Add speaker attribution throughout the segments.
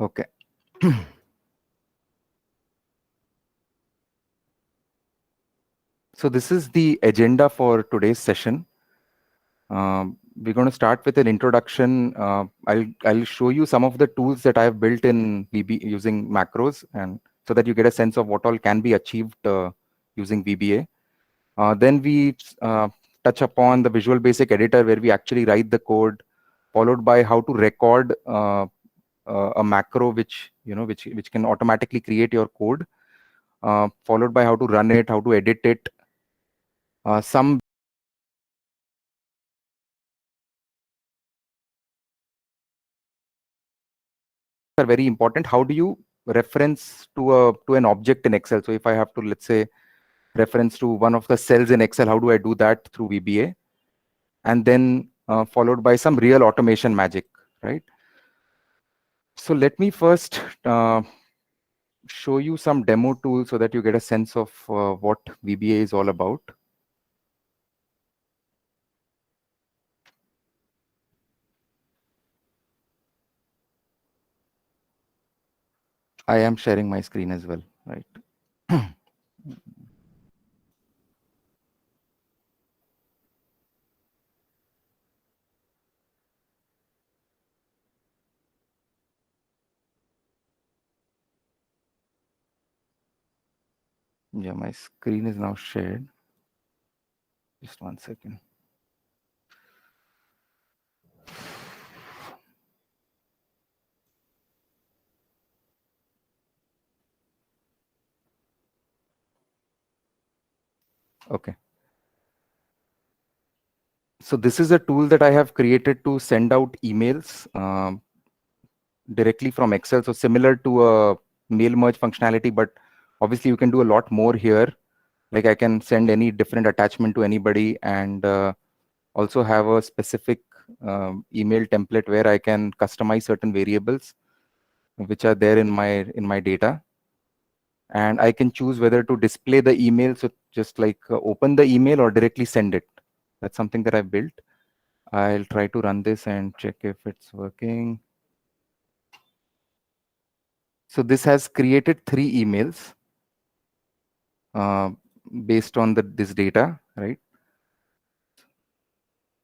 Speaker 1: Okay. So this is the agenda for today's session. We're going to start with an introduction. I'll show you some of the tools that I've built in VB using macros, and so that you get a sense of what all can be achieved using VBA. Then we touch upon the Visual Basic Editor, where we actually write the code, followed by how to record a macro which can automatically create your code, followed by how to run it, how to edit it. Some are very important. How do you reference to an object in Excel? So if I have to, let's say, reference to one of the cells in Excel, how do I do that through VBA? And then followed by some real automation magic, right? So let me first show you some demo tools so that you get a sense of what VBA is all about. I am sharing my screen as well, right? Yeah, my screen is now shared. Just one second. Okay. So this is a tool that I have created to send out emails directly from Excel. So similar to a mail merge functionality, but obviously you can do a lot more here. Like I can send any different attachment to anybody, and also have a specific email template where I can customize certain variables which are there in my data. And I can choose whether to display the email, so just like open the email or directly send it. That's something that I built. I'll try to run this and check if it's working. So this has created 3 emails based on this data, right?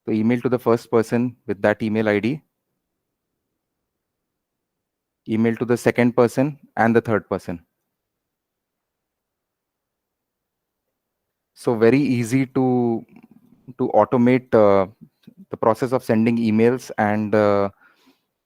Speaker 1: So email to the first person with that email ID, email to the second person and the third person. So very easy to automate the process of sending emails. And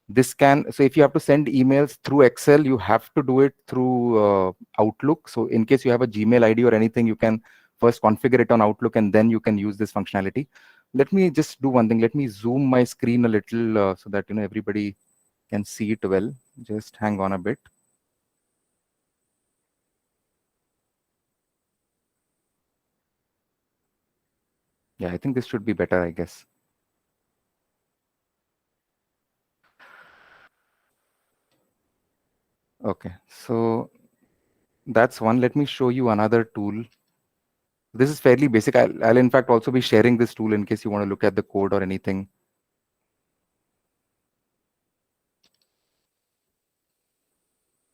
Speaker 1: this can, so if you have to send emails through Excel, you have to do it through Outlook. So in case you have a Gmail ID or anything, you can first configure it on Outlook, and then you can use this functionality. Let me just do one thing. Let me zoom my screen a little so that everybody can see it well. Just hang on a bit. Yeah, I think this should be better, I guess. Okay, so that's one. Let me show you another tool. This is fairly basic. I'll in fact also be sharing this tool in case you want to look at the code or anything.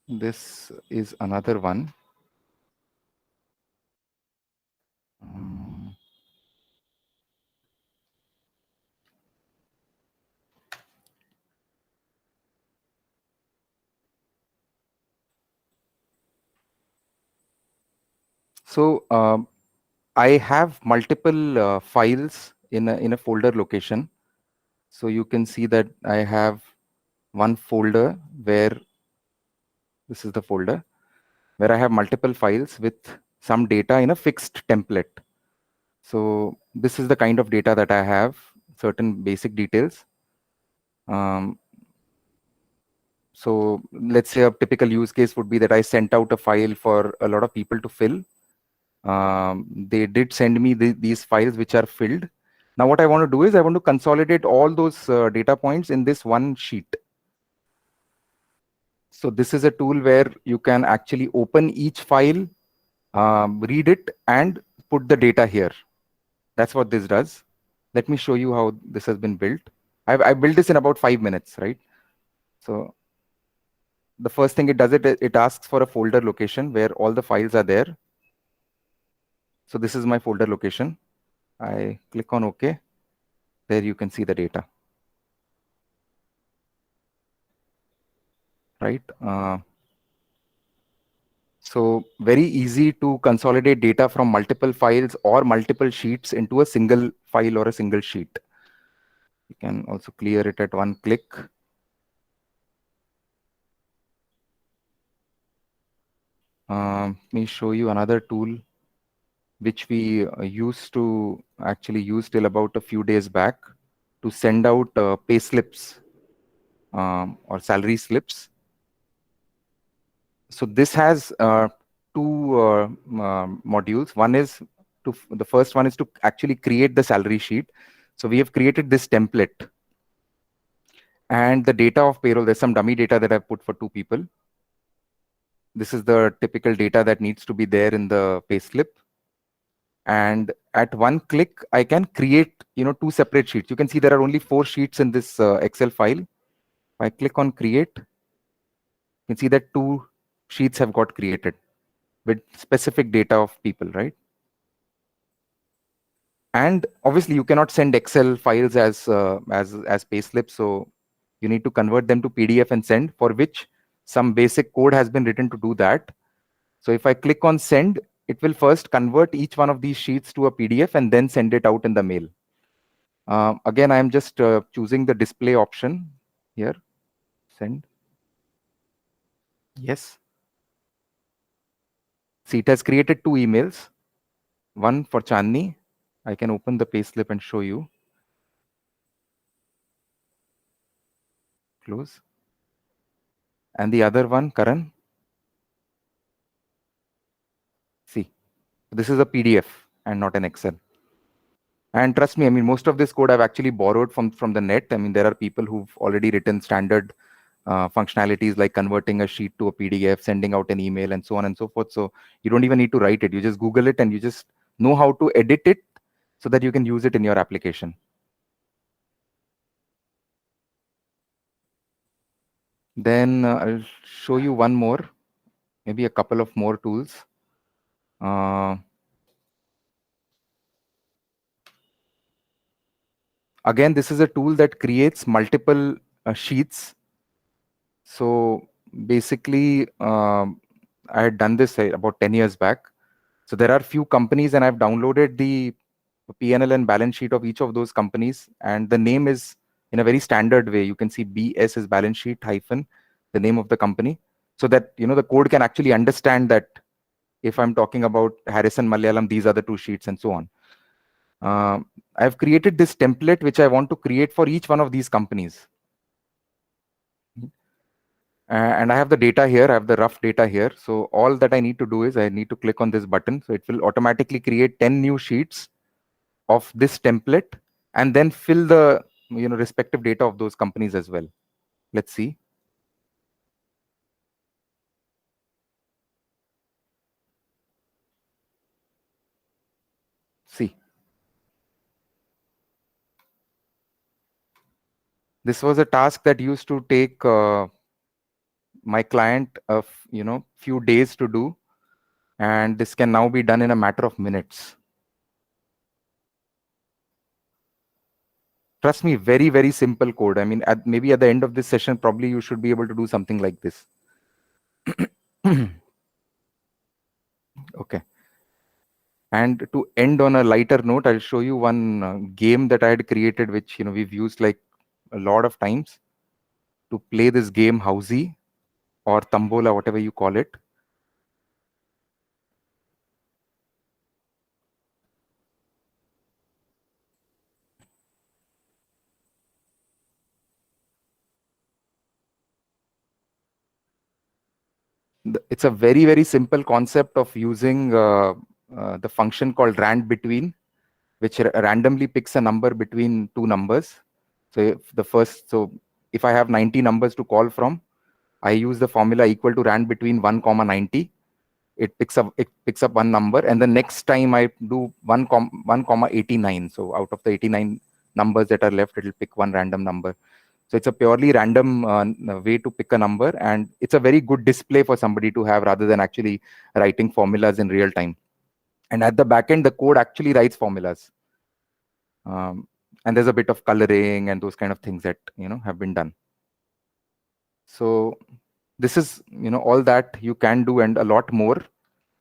Speaker 1: This is another one. So I have multiple files in a folder location. So you can see that I have one folder where this is the folder where I have multiple files with some data in a fixed template. So this is the kind of data that I have, certain basic details. So let's say a typical use case would be that I sent out a file for a lot of people to fill. They did send me these files which are filled. Now what I want to do is I want to consolidate all those data points in this one sheet. So this is a tool where you can actually open each file, read it, and put the data here. That's what this does. Let me show you how this has been built. I built this in about 5 minutes, right? So the first thing it does, it asks for a folder location where all the files are there. So this is my folder location. I click on OK. There you can see the data. Right. So very easy to consolidate data from multiple files or multiple sheets into a single file or a single sheet. You can also clear it at one click. Let me show you another tool which we used to actually use till about a few days back to send out pay slips or salary slips. So this has two modules. One is the first one is to actually create the salary sheet. So we have created this template and the data of payroll. There's some dummy data that I've put for two people. This is the typical data that needs to be there in the payslip. And at one click, I can create, two separate sheets. You can see there are only 4 sheets in this Excel file. If I click on create, you can see that 2 sheets have got created with specific data of people, right? And obviously, you cannot send Excel files as payslips, so you need to convert them to PDF and send, for which some basic code has been written to do that. So if I click on send, it will first convert each one of these sheets to a PDF and then send it out in the mail. Again, I'm just choosing the display option here. Send. Yes. See, it has created 2 emails. One for Chandni. I can open the payslip and show you. Close. And the other one, Karan. See, this is a PDF and not an Excel. And trust me, I mean, most of this code I've actually borrowed from the net. I mean, there are people who've already written standard functionalities like converting a sheet to a PDF, sending out an email, and so on and so forth. So you don't even need to write it. You just Google it and you just know how to edit it so that you can use it in your application. Then I'll show you one more, maybe a couple of more tools. Again, this is a tool that creates multiple sheets. So basically, I had done this about 10 years back. So there are few companies and I've downloaded the P&L and balance sheet of each of those companies. And the name is in a very standard way. You can see BS is balance sheet hyphen the name of the company, so that, the code can actually understand that if I'm talking about Harrison Malayalam, these are the 2 sheets and so on. I've created this template, which I want to create for each one of these companies. And I have the data here. I have the rough data here. So all that I need to do is I need to click on this button. So it will automatically create 10 new sheets of this template and then fill the respective data of those companies as well. Let's see. See. This was a task that used to take my client a few days to do, and this can now be done in a matter of minutes. Trust me, very, very simple code. I mean, maybe at the end of this session, probably you should be able to do something like this. Okay. And to end on a lighter note, I'll show you one game that I had created, which we've used like a lot of times to play this game, Housey or Tambola, whatever you call it. It's a very, very simple concept of using the function called rand between, which randomly picks a number between 2 numbers. So if I have 90 numbers to call from, I use the formula equal to rand between 1, 90. It picks up one number, and the next time I do 1, 89. So out of the 89 numbers that are left, it will pick one random number. So it's a purely random way to pick a number, and it's a very good display for somebody to have rather than actually writing formulas in real time. And at the back end, the code actually writes formulas. And there's a bit of coloring and those kind of things that have been done. So this is all that you can do, and a lot more,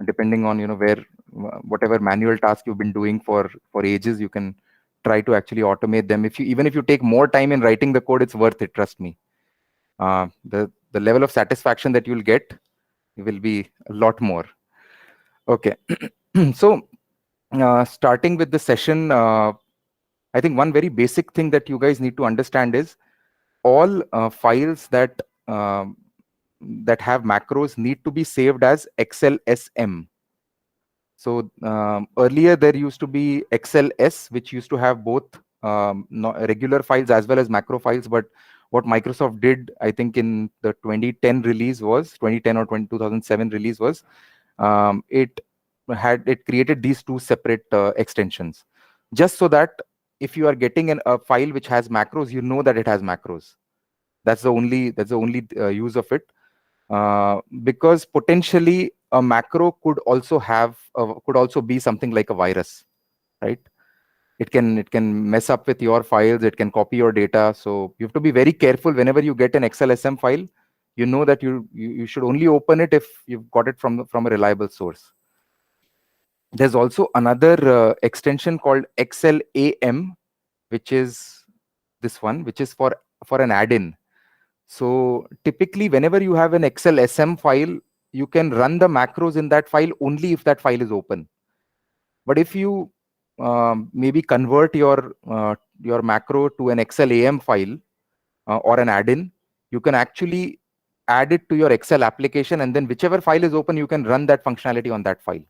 Speaker 1: depending on where whatever manual task you've been doing for ages, you can try to actually automate them. Even if you take more time in writing the code, it's worth it, trust me. The level of satisfaction that you'll get will be a lot more. Okay. So starting with the session, I think one very basic thing that you guys need to understand is all files that have macros need to be saved as XLSM. So earlier there used to be XLS, which used to have both regular files as well as macro files. But what Microsoft did, I think in the 2010 release was 2010 or 2007 release was it created these two separate extensions, just so that if you are getting a file which has macros, you know that it has macros. That's the only use of it. Because potentially a macro could also be something like a virus, right? It can mess up with your files. It can copy your data. So you have to be very careful whenever you get an XLSM file. You know that you should only open it if you've got it from a reliable source. There's also another extension called XLAM, which is this one, which is for an add-in. So typically, whenever you have an XLSM file, you can run the macros in that file only if that file is open. But if you maybe convert your macro to an XLAM file or an add-in, you can actually add it to your Excel application, and then whichever file is open, you can run that functionality on that file.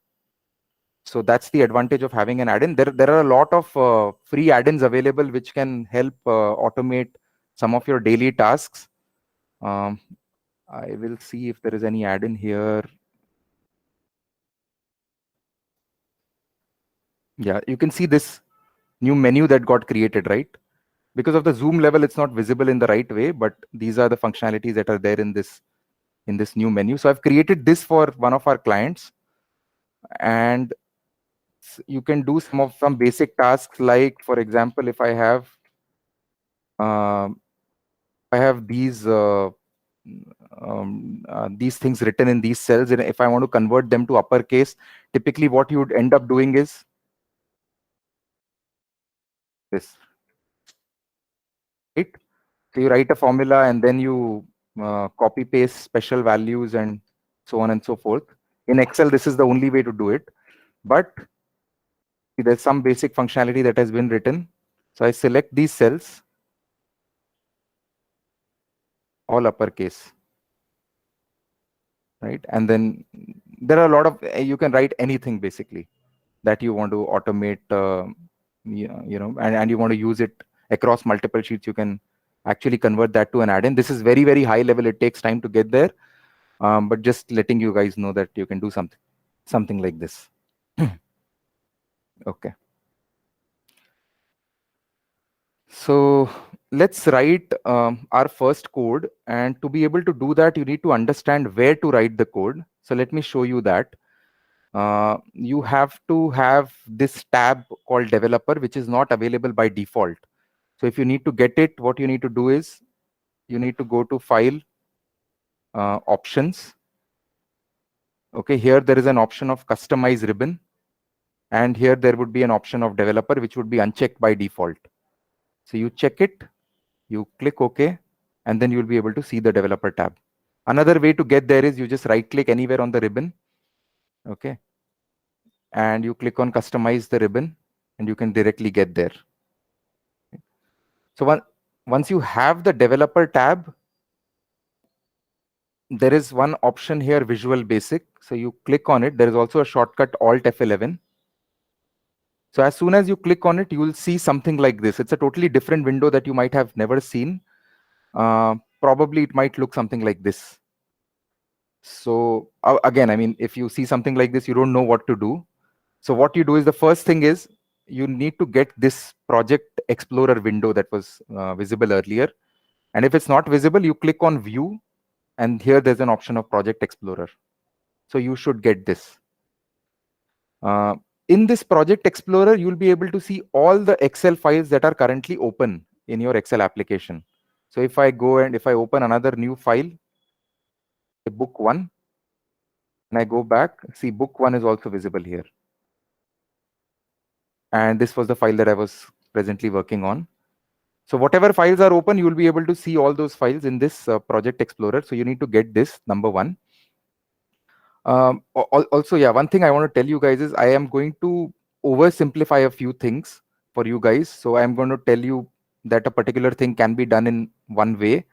Speaker 1: So that's the advantage of having an add-in. There are a lot of free add-ins available which can help automate some of your daily tasks. I will see if there is any add-in here. Yeah, you can see this new menu that got created, right? Because of the zoom level, it's not visible in the right way, but these are the functionalities that are there in this new menu. So I've created this for one of our clients, and you can do some basic tasks, like, for example, if I have these things written in these cells, and if I want to convert them to uppercase, typically what you would end up doing is this, right? So you write a formula and then you copy paste special values and so on and so forth. In Excel, this is the only way to do it. But there's some basic functionality that has been written. So I select these cells, all uppercase, right? And then there are a lot of, you can write anything basically that you want to automate, and you want to use it across multiple sheets. You can actually convert that to an add-in. This is very, very high level. It takes time to get there. But just letting you guys know that you can do something like this. Okay. So let's write our first code. And to be able to do that, you need to understand where to write the code. So let me show you that. You have to have this tab called developer, which is not available by default. So if you need to get it, what you need to do is you need to go to File, Options. Okay, here there is an option of Customize Ribbon. And here there would be an option of developer, which would be unchecked by default. So you check it, you click OK, and then you'll be able to see the developer tab. Another way to get there is you just right click anywhere on the ribbon. Okay. And you click on Customize the ribbon, and you can directly get there. So once you have the developer tab, there is one option here, Visual Basic. So you click on it. There is also a shortcut, Alt F11. So as soon as you click on it, you will see something like this. It's a totally different window that you might have never seen. Probably it might look something like this. So again, I mean, if you see something like this, you don't know what to do. So what you do is, the first thing is you need to get this Project Explorer window that was visible earlier. And if it's not visible, you click on view, and here there's an option of Project Explorer. So you should get this. In this Project Explorer, you'll be able to see all the Excel files that are currently open in your Excel application. So if I go and if I open another new file, book 1, and I go back, see book 1 is also visible here. And this was the file that I was presently working on. So whatever files are open, you will be able to see all those files in this Project Explorer. So you need to get this, number 1. Also, yeah, one thing I want to tell you guys is I am going to oversimplify a few things for you guys. So I'm going to tell you that a particular thing can be done in one way.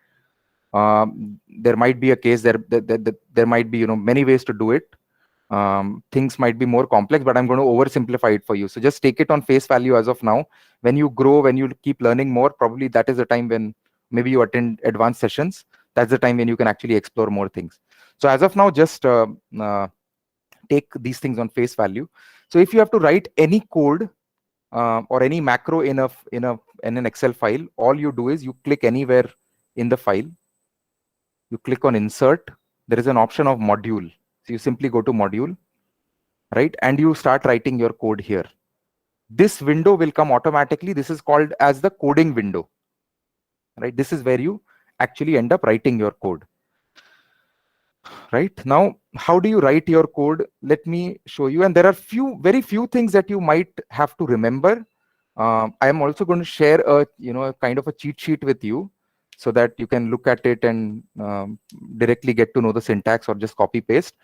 Speaker 1: There might be a case there might be many ways to do it. Things might be more complex, but I'm going to oversimplify it for you. So just take it on face value as of now. When you grow, when you keep learning more, probably that is the time when maybe you attend advanced sessions. That's the time when you can actually explore more things. So as of now, just take these things on face value. So if you have to write any code or any macro in an Excel file, all you do is you click anywhere in the file. You click on insert. There is an option of module. So you simply go to module, right? And you start writing your code here. This window will come automatically. This is called as the coding window, right? This is where you actually end up writing your code. Right now, how do you write your code? Let me show you. And there are very few things that you might have to remember. I am also going to share a kind of a cheat sheet with you, so that you can look at it and directly get to know the syntax or just copy paste.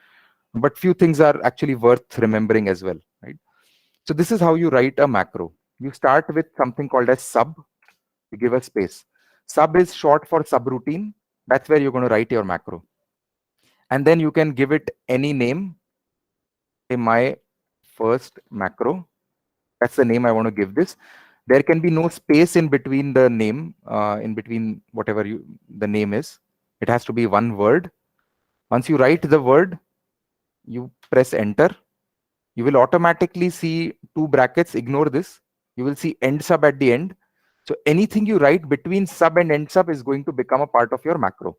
Speaker 1: But few things are actually worth remembering as well, right? So this is how you write a macro. You start with something called as sub. You give a space. Sub is short for subroutine. That's where you're going to write your macro. And then you can give it any name. Say my first macro. That's the name I want to give this. There can be no space in between the name, in between whatever the name is. It has to be one word. Once you write the word, you press enter. You will automatically see 2 brackets. Ignore this. You will see end sub at the end. So anything you write between sub and end sub is going to become a part of your macro.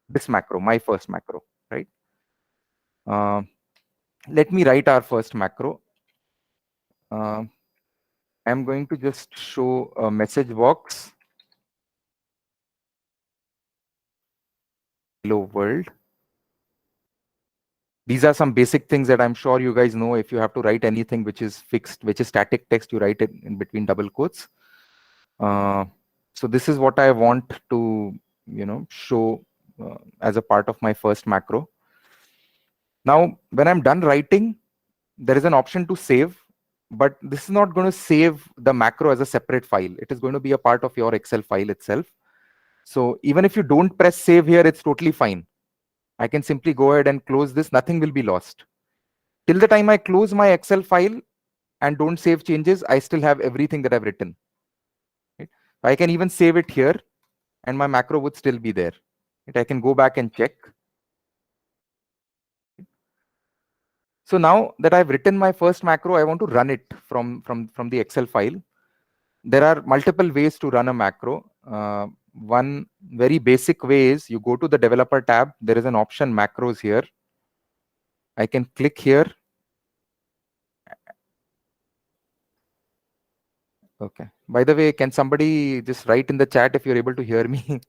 Speaker 1: This macro, my first macro, right? Let me write our first macro. I'm going to just show a message box. Hello world. These are some basic things that I'm sure you guys know. If you have to write anything which is fixed, which is static text, you write it in between double quotes. So this is what I want to show as a part of my first macro. Now, when I'm done writing, there is an option to save, but this is not going to save the macro as a separate file. It is going to be a part of your Excel file itself. So even if you don't press save here, it's totally fine. I can simply go ahead and close this. Nothing will be lost. Till the time I close my Excel file and don't save changes, I still have everything that I've written. Right? I can even save it here and my macro would still be there. Right? I can go back and check. So now that I've written my first macro, I want to run it from the Excel file. There are multiple ways to run a macro. One very basic way is you go to the developer tab. There is an option macros here. I can click here. Okay. By the way, can somebody just write in the chat if you're able to hear me?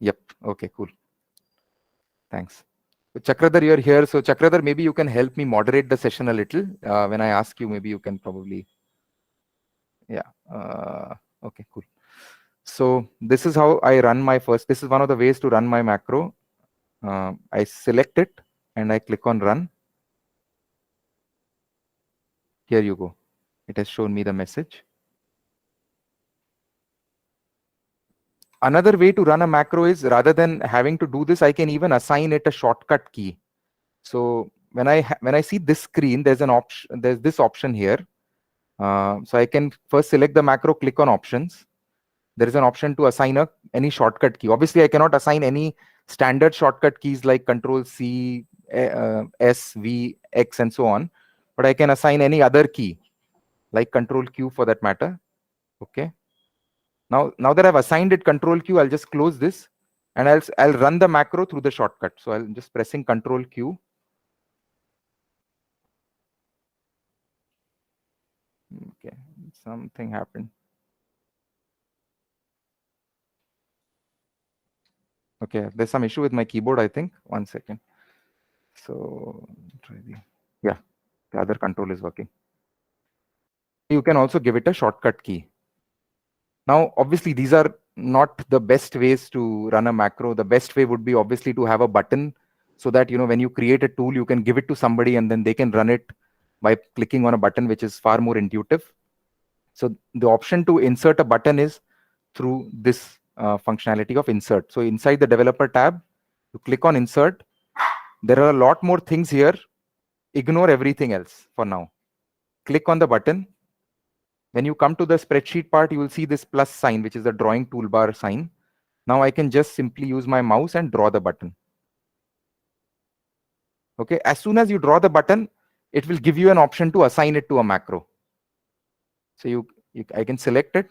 Speaker 1: Yep. Okay, cool. Thanks. So Chakradhar, you're here. So Chakradhar, maybe you can help me moderate the session a little. When I ask you, maybe you can probably. Yeah. Okay, cool. So this is how I run my first. This is one of the ways to run my macro. I select it and I click on run. Here you go. It has shown me the message. Another way to run a macro is, rather than having to do this, I can even assign it a shortcut key. So when I see this screen, there's an option. There's this option here. So I can first select the macro, click on options. There is an option to assign any shortcut key. Obviously, I cannot assign any standard shortcut keys like Control C, S, V, X, and so on. But I can assign any other key, like Control Q for that matter. Okay. Now that I've assigned it Control Q, I'll just close this and I'll run the macro through the shortcut. So I'm just pressing Control Q. Okay, something happened. Okay, there's some issue with my keyboard, I think. 1 second. So try the other control is working. You can also give it a shortcut key. Now, obviously, these are not the best ways to run a macro. The best way would be obviously to have a button so that, when you create a tool, you can give it to somebody and then they can run it by clicking on a button, which is far more intuitive. So the option to insert a button is through this functionality of insert. So inside the developer tab, you click on insert. There are a lot more things here. Ignore everything else for now. Click on the button. When you come to the spreadsheet part, you will see this plus sign, which is the drawing toolbar sign. Now I can just simply use my mouse and draw the button. Okay, as soon as you draw the button, it will give you an option to assign it to a macro. So I can select it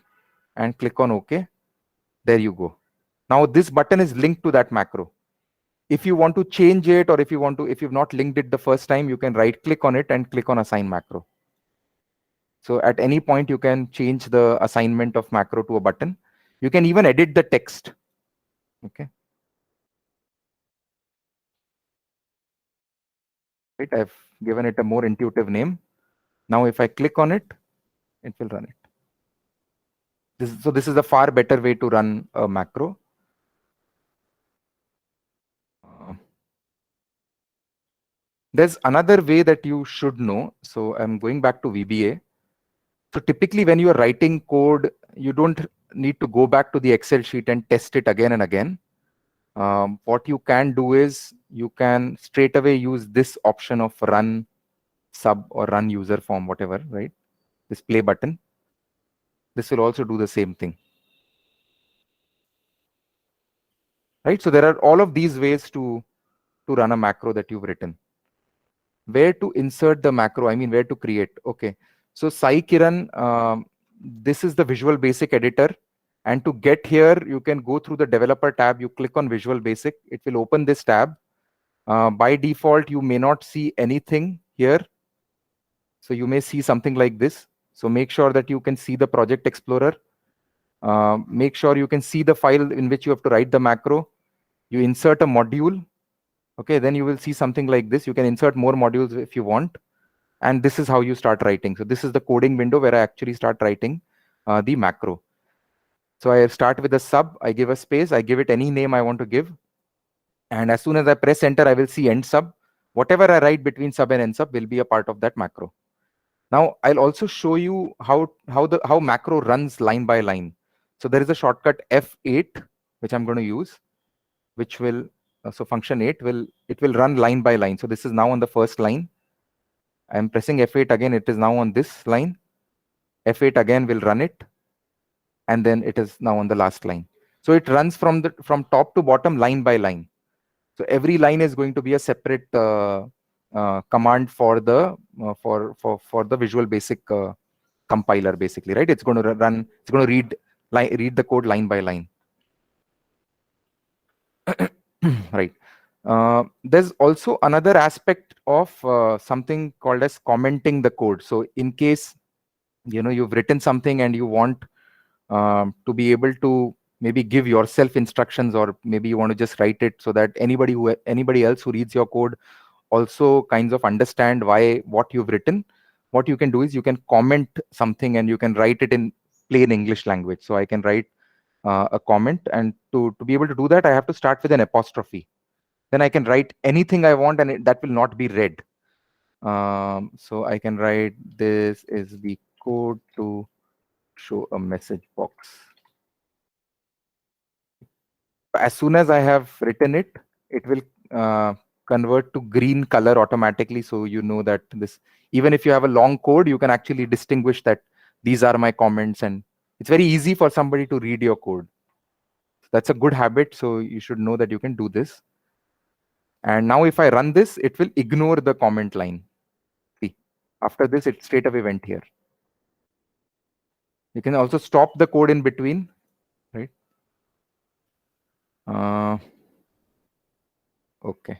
Speaker 1: and click on OK. There you go. Now this button is linked to that macro. If you want to change it, or if you've not linked it the first time, you can right click on it and click on assign macro. So at any point, you can change the assignment of macro to a button. You can even edit the text. Okay. Right, I've given it a more intuitive name. Now, if I click on it, it will run it. So this is a far better way to run a macro. There's another way that you should know. So I'm going back to VBA. So typically when you are writing code, you don't need to go back to the Excel sheet and test it again and again. What you can do is you can straight away use this option of run sub or run user form, whatever, right? This play button. This will also do the same thing. Right? So there are all of these ways to run a macro that you've written. Where to insert the macro? I mean, where to create? Okay. So Sai Kiran, this is the Visual Basic editor. And to get here, you can go through the developer tab. You click on Visual Basic. It will open this tab. By default, you may not see anything here. So you may see something like this. So make sure that you can see the Project Explorer. Make sure you can see the file in which you have to write the macro. You insert a module. Okay, then you will see something like this. You can insert more modules if you want. And this is how you start writing. So this is the coding window where I actually start writing the macro. So I start with a sub, I give a space, I give it any name I want to give. And as soon as I press enter, I will see end sub. Whatever I write between sub and end sub will be a part of that macro. Now I'll also show you how macro runs line by line. So there is a shortcut F8, which I'm going to use, which will, so function 8 will run line by line. So this is now on the first line. I'm pressing F8 again. It is now on this line. F8 again will run it. And then it is now on the last line. So it runs from top to bottom, line by line. So every line is going to be a separate command for the Visual Basic compiler, basically, right? It's going to run. It's going to read the code line by line. Right. There's also another aspect of something called as commenting the code. So in case you've written something and you want to be able to maybe give yourself instructions, or maybe you want to just write it so that anybody else who reads your code also kinds of understand what you've written. What you can do is you can comment something and you can write it in plain English language. So I can write a comment, and to be able to do that, I have to start with an apostrophe. Then I can write anything I want, and that will not be read. So I can write, this is the code to show a message box. As soon as I have written it, it will convert to green color automatically. So you know that this, even if you have a long code, you can actually distinguish that these are my comments, and it's very easy for somebody to read your code. That's a good habit. So you should know that you can do this. And now if I run this, it will ignore the comment line. See, after this, it straight away went here. You can also stop the code in between, right? Okay.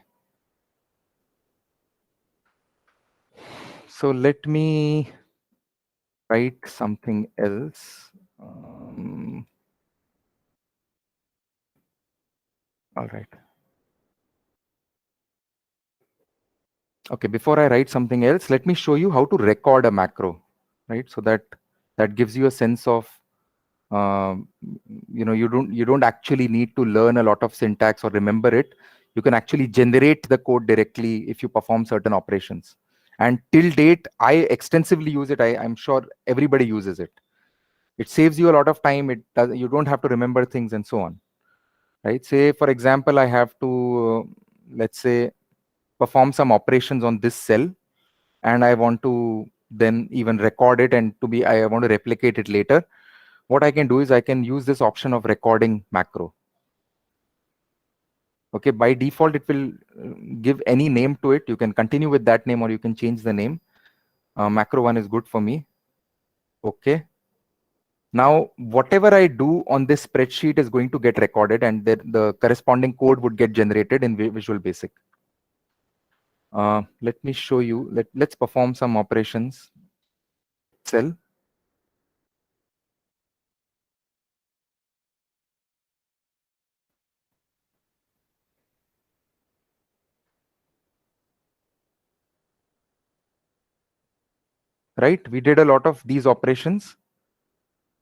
Speaker 1: So let me write something else. All right. Okay, before I write something else, let me show you how to record a macro, right? So that gives you a sense of, you don't actually need to learn a lot of syntax or remember it. You can actually generate the code directly if you perform certain operations. And till date, I extensively use it. I'm sure everybody uses it. It saves you a lot of time. You don't have to remember things and so on, right? Say, for example, I have to, let's say, perform some operations on this cell, and I want to then even record it, and I want to replicate it later. What I can do is I can use this option of recording macro. Okay, by default, it will give any name to it. You can continue with that name or you can change the name. Macro 1 is good for me. Okay. Now, whatever I do on this spreadsheet is going to get recorded, and the corresponding code would get generated in Visual Basic. Let me show you. Let's perform some operations. Cell. Right, we did a lot of these operations,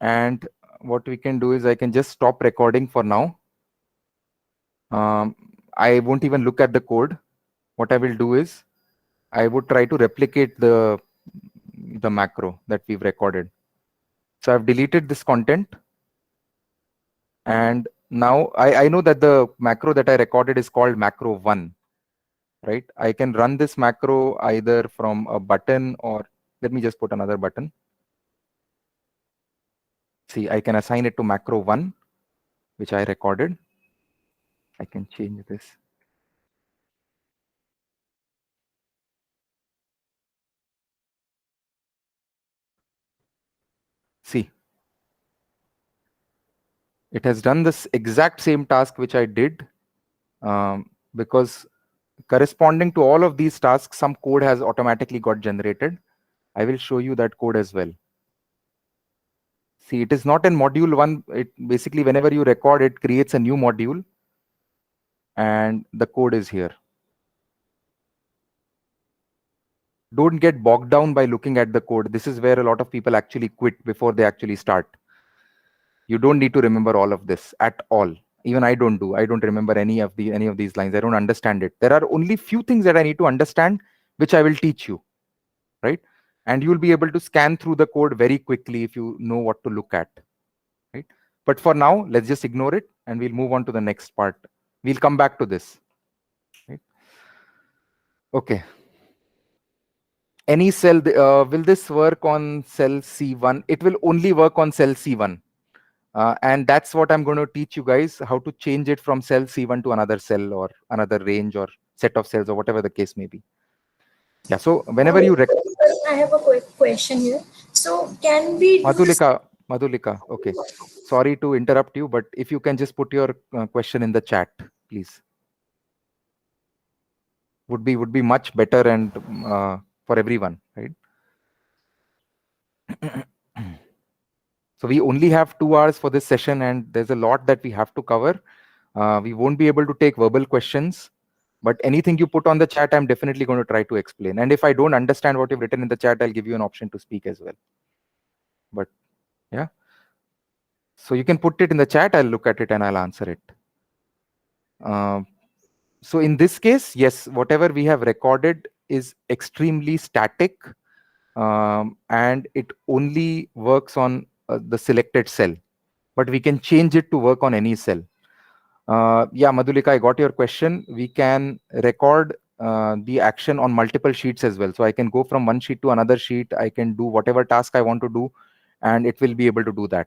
Speaker 1: and what we can do is I can just stop recording for now. I won't even look at the code. What I will do is I would try to replicate the macro that we've recorded. So I've deleted this content, and now I know that the macro that I recorded is called macro 1, right? I can run this macro either from a button, or let me just put another button. See, I can assign it to macro 1, which I recorded. I can change this. See, it has done this exact same task which I did, because corresponding to all of these tasks, some code has automatically got generated. I will show you that code as well. See, it is not in module 1. It basically, whenever you record, it creates a new module, and the code is here. Don't get bogged down by looking at the code. This is where a lot of people actually quit before they actually start. You don't need to remember all of this at all. Even I don't do. I don't remember any of these lines. I don't understand it. There are only few things that I need to understand, which I will teach you, right? And you'll be able to scan through the code very quickly if you know what to look at, right? But for now, let's just ignore it and we'll move on to the next part. We'll come back to this, right? Okay. Any cell, will this work on cell C1? It will only work on cell C1. And that's what I'm going to teach you guys, how to change it from cell C1 to another cell or another range or set of cells or whatever the case may be. Yeah, so whenever you...
Speaker 2: I have a quick question here. So can we...
Speaker 1: Madhulika, okay. Sorry to interrupt you, but if you can just put your question in the chat, please. Would be much better and for everyone, right? So we only have 2 hours for this session, and there's a lot that we have to cover. We won't be able to take verbal questions, but anything you put on the chat, I'm definitely going to try to explain. And if I don't understand what you've written in the chat, I'll give you an option to speak as well. But yeah, so you can put it in the chat. I'll look at it and I'll answer it. So in this case, yes, whatever we have recorded is extremely static, and it only works on the selected cell, but we can change it to work on any cell. Yeah, Madhulika, I got your question. We can record the action on multiple sheets as well. So I can go from one sheet to another sheet. I can do whatever task I want to do, and it will be able to do that.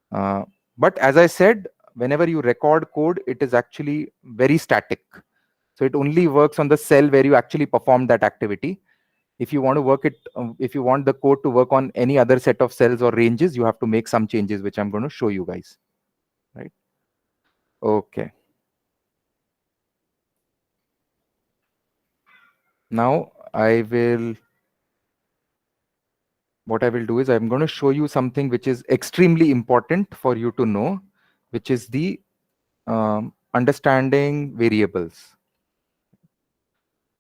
Speaker 1: But as I said, whenever you record code, it is actually very static. So it only works on the cell where you actually perform that activity. If you want to work it, if you want the code to work on any other set of cells or ranges, you have to make some changes, which I'm going to show you guys, right? Okay. Now what I will do is I'm going to show you something which is extremely important for you to know, which is the understanding variables.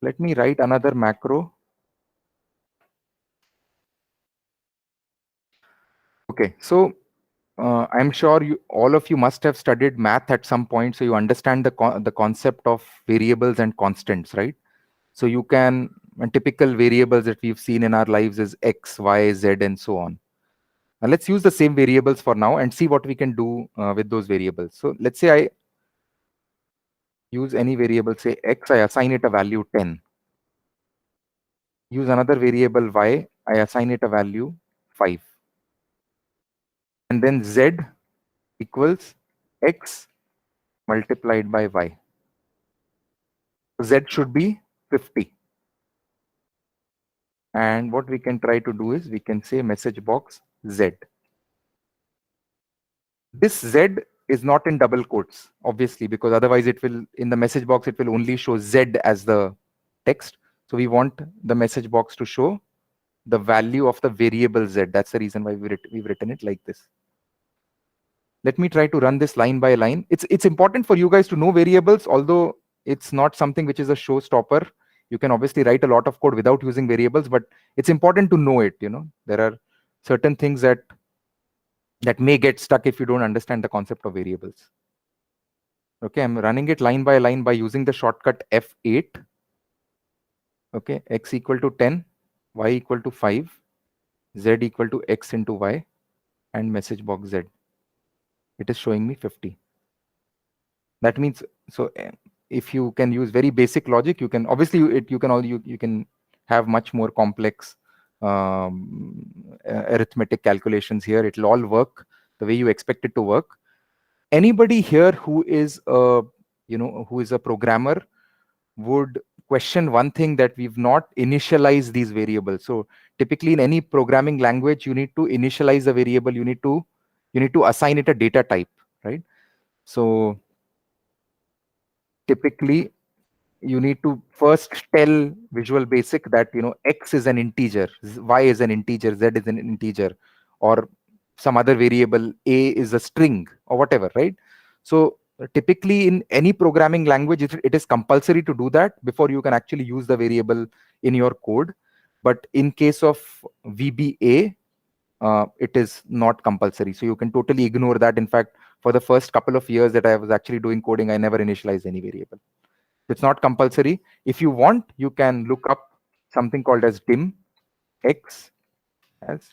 Speaker 1: Let me write another macro. Okay, so I'm sure all of you must have studied math at some point, so you understand the concept of variables and constants, right? So you can, typical variables that we've seen in our lives is x, y, z, and so on. Now let's use the same variables for now and see what we can do with those variables. So let's say I use any variable, say x, I assign it a value 10. Use another variable y, I assign it a value 5. And then z equals x multiplied by y. Z should be 50. And what we can try to do is we can say message box Z. This Z is not in double quotes, obviously, because otherwise it will, in the message box, it will only show Z as the text. So we want the message box to show the value of the variable Z. That's the reason why we've written it like this. Let me try to run this line by line. It's important for you guys to know variables, although it's not something which is a showstopper. You can obviously write a lot of code without using variables, but it's important to know it. There are certain things that may get stuck if you don't understand the concept of variables. Okay, I'm running it line by line by using the shortcut F8. Okay, x equal to 10, y equal to 5, z equal to x into y, and message box Z. It is showing me 50. That means, so if you can use very basic logic, you can obviously you can have much more complex arithmetic calculations here. It'll all work the way you expect it to work. Anybody here who is a programmer would question one thing, that we've not initialized these variables. So typically in any programming language, you need to initialize a variable. You need to assign it a data type, right? So typically you need to first tell Visual Basic that x is an integer, y is an integer, z is an integer, or some other variable, a is a string, or whatever, right? So typically in any programming language, it is compulsory to do that before you can actually use the variable in your code. But in case of VBA, it is not compulsory, so you can totally ignore that. In fact, for the first couple of years that I was actually doing coding, I never initialized any variable. It's not compulsory. If you want, you can look up something called as dim x, as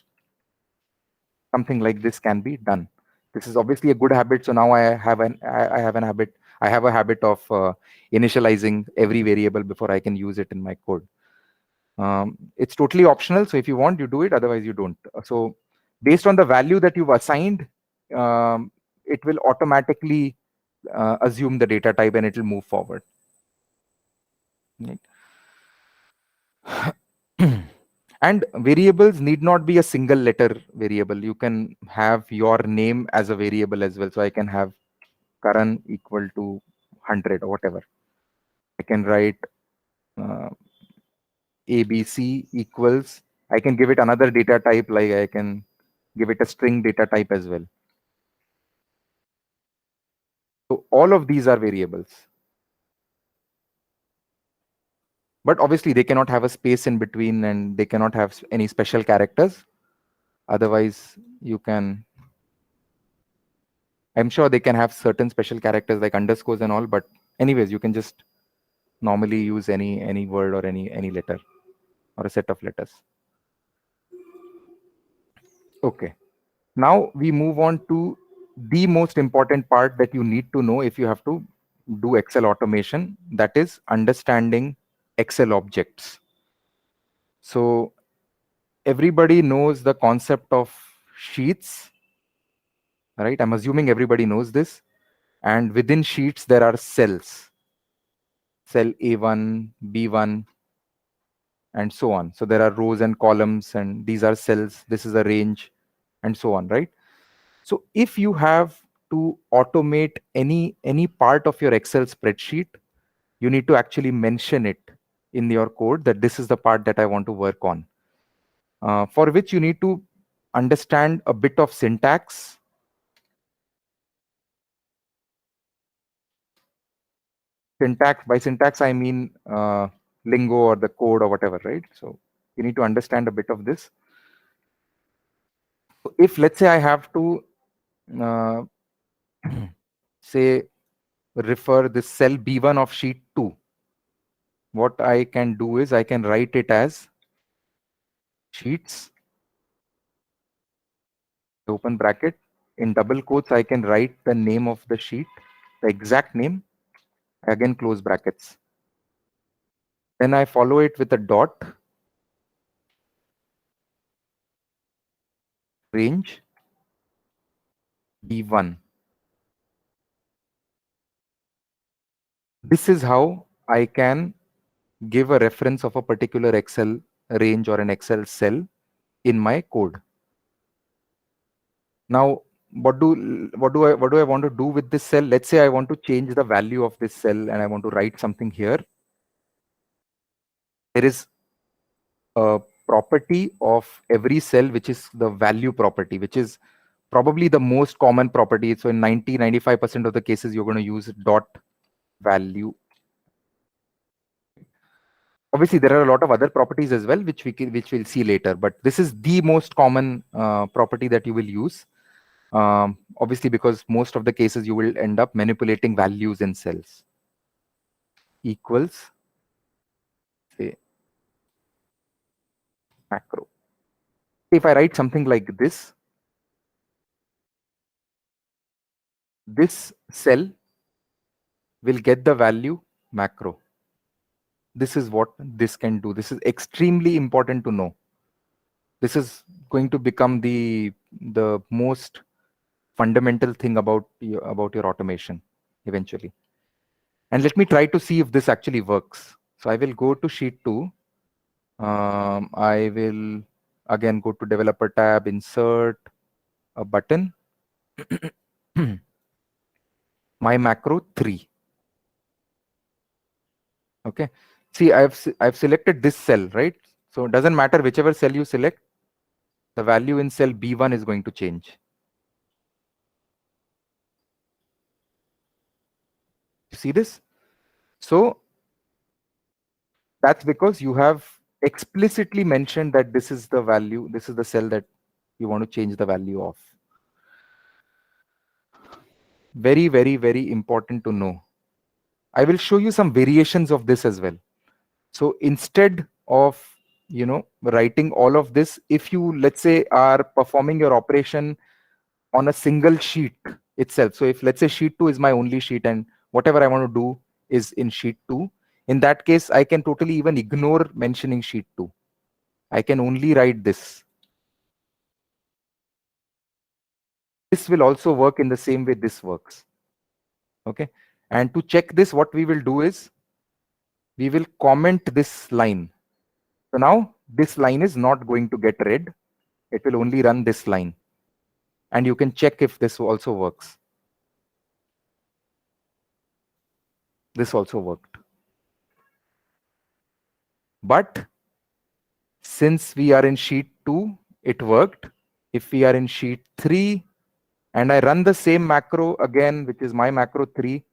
Speaker 1: something like this can be done. This is obviously a good habit. So now I have a habit of initializing every variable before I can use it in my code. It's totally optional. So if you want, you do it. Otherwise, you don't. So based on the value that you've assigned, it will automatically assume the data type and it will move forward. Right. And variables need not be a single letter variable. You can have your name as a variable as well. So I can have Karan equal to 100 or whatever. I can write ABC equals, I can give it another data type, like I can give it a string data type as well. So all of these are variables. But obviously they cannot have a space in between and they cannot have any special characters. Otherwise, I'm sure they can have certain special characters like underscores and all, but anyways, you can just normally use any word or any letter or a set of letters. Okay. Now we move on to the most important part that you need to know if you have to do Excel automation, that is understanding Excel objects. So everybody knows the concept of sheets, right? I'm assuming everybody knows this. And within sheets, there are cells. Cell A1, B1, and so on. So there are rows and columns, and these are cells. This is a range, and so on, right? So if you have to automate any part of your Excel spreadsheet, you need to actually mention it in your code that this is the part that I want to work on, for which you need to understand a bit of syntax. By syntax, I mean lingo or the code or whatever, right? So you need to understand a bit of this. So if let's say I have to uh, say refer this cell B1 of sheet 2, what I can do is I can write it as sheets, open bracket, in double quotes I can write the name of the sheet, the exact name, again close brackets. Then I follow it with a dot, range B1. This is how I can give a reference of a particular Excel range or an Excel cell in my code. Now, what do I want to do with this cell? Let's say I want to change the value of this cell and I want to write something here. There is a property of every cell, which is the value property, which is probably the most common property. So in 95% of the cases, you're going to use dot value. Obviously, there are a lot of other properties as well, which we'll see later. But this is the most common property that you will use. Obviously, because most of the cases you will end up manipulating values in cells. Equals, say, macro. If I write something like this cell will get the value macro. This is what this can do. This is extremely important to know. This is going to become the most fundamental thing about your automation eventually. And let me try to see if this actually works. So I will go to sheet 2. I will again go to developer tab, insert a button, my macro 3. Okay. See, I've selected this cell, right? So it doesn't matter whichever cell you select, the value in cell B1 is going to change. You see this? So that's because you have explicitly mentioned that this is the value, this is the cell that you want to change the value of. Very, very, very important to know. I will show you some variations of this as well. So instead of writing all of this, if you, let's say, are performing your operation on a single sheet itself. So if let's say sheet 2 is my only sheet and whatever I want to do is in sheet 2, in that case, I can totally even ignore mentioning sheet 2. I can only write this. This will also work in the same way this works. Okay. And to check this, what we will do is we will comment this line. So now this line is not going to get read. It will only run this line. And you can check if this also works. This also worked. But since we are in sheet 2, it worked. If we are in sheet 3 and I run the same macro again, which is my macro 3,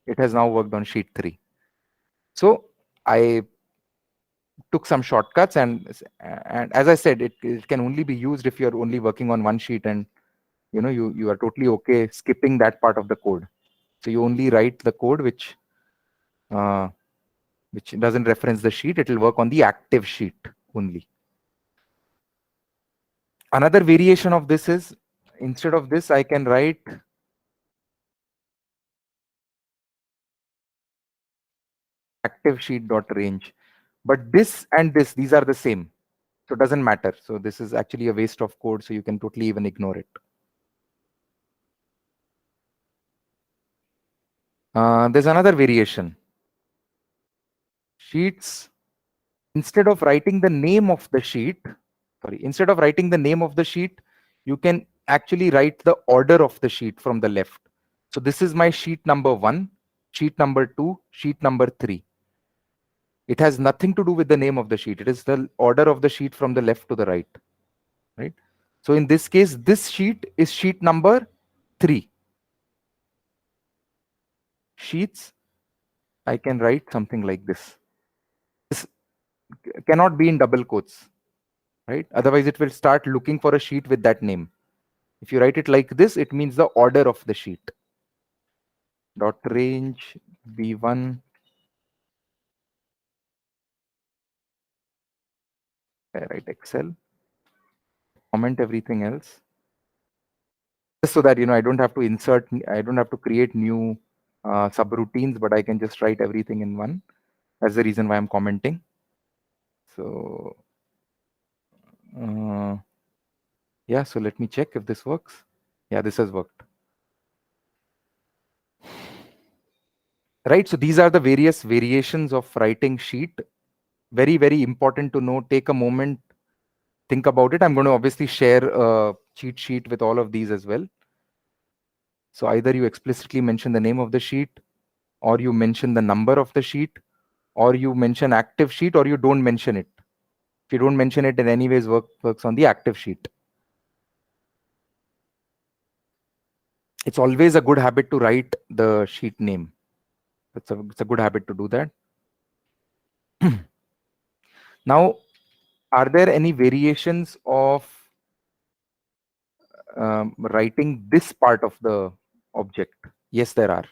Speaker 1: it has now worked on sheet 3. So I took some shortcuts, and as I said, it can only be used if you're only working on one sheet and you are totally okay skipping that part of the code. So you only write the code which doesn't reference the sheet. It will work on the active sheet only. Another variation of this is, instead of this, I can write active sheet dot range. But this and this, these are the same. So it doesn't matter. So this is actually a waste of code. So you can totally even ignore it. There's another variation. Sheets instead of writing the name of the sheet, instead of writing the name of the sheet, you can actually write the order of the sheet from the left. So this is my sheet number 1, sheet number 2, sheet number 3. It has nothing to do with the name of the sheet. It is the order of the sheet from the left to the right. Right. So in this case, this sheet is sheet number 3. Sheets, I can write something like this. This cannot be in double quotes, right? Otherwise, it will start looking for a sheet with that name. If you write it like this, it means the order of the sheet. Dot range B1. I write Excel. Comment everything else. Just so that, I don't have to insert, I don't have to create new subroutines, but I can just write everything in one. That's the reason why I'm commenting. So, yeah, so let me check if this works. Yeah, this has worked. Right, so these are the various variations of writing sheet. Very, very important to know. Take a moment, think about it. I'm going to obviously share a cheat sheet with all of these as well. So either you explicitly mention the name of the sheet, or you mention the number of the sheet, or you mention active sheet, or you don't mention it. If you don't mention it, in any ways works on the active sheet. It's always a good habit to write the sheet name. It's a good habit to do that. Now, are there any variations of writing this part of the object? Yes, there are.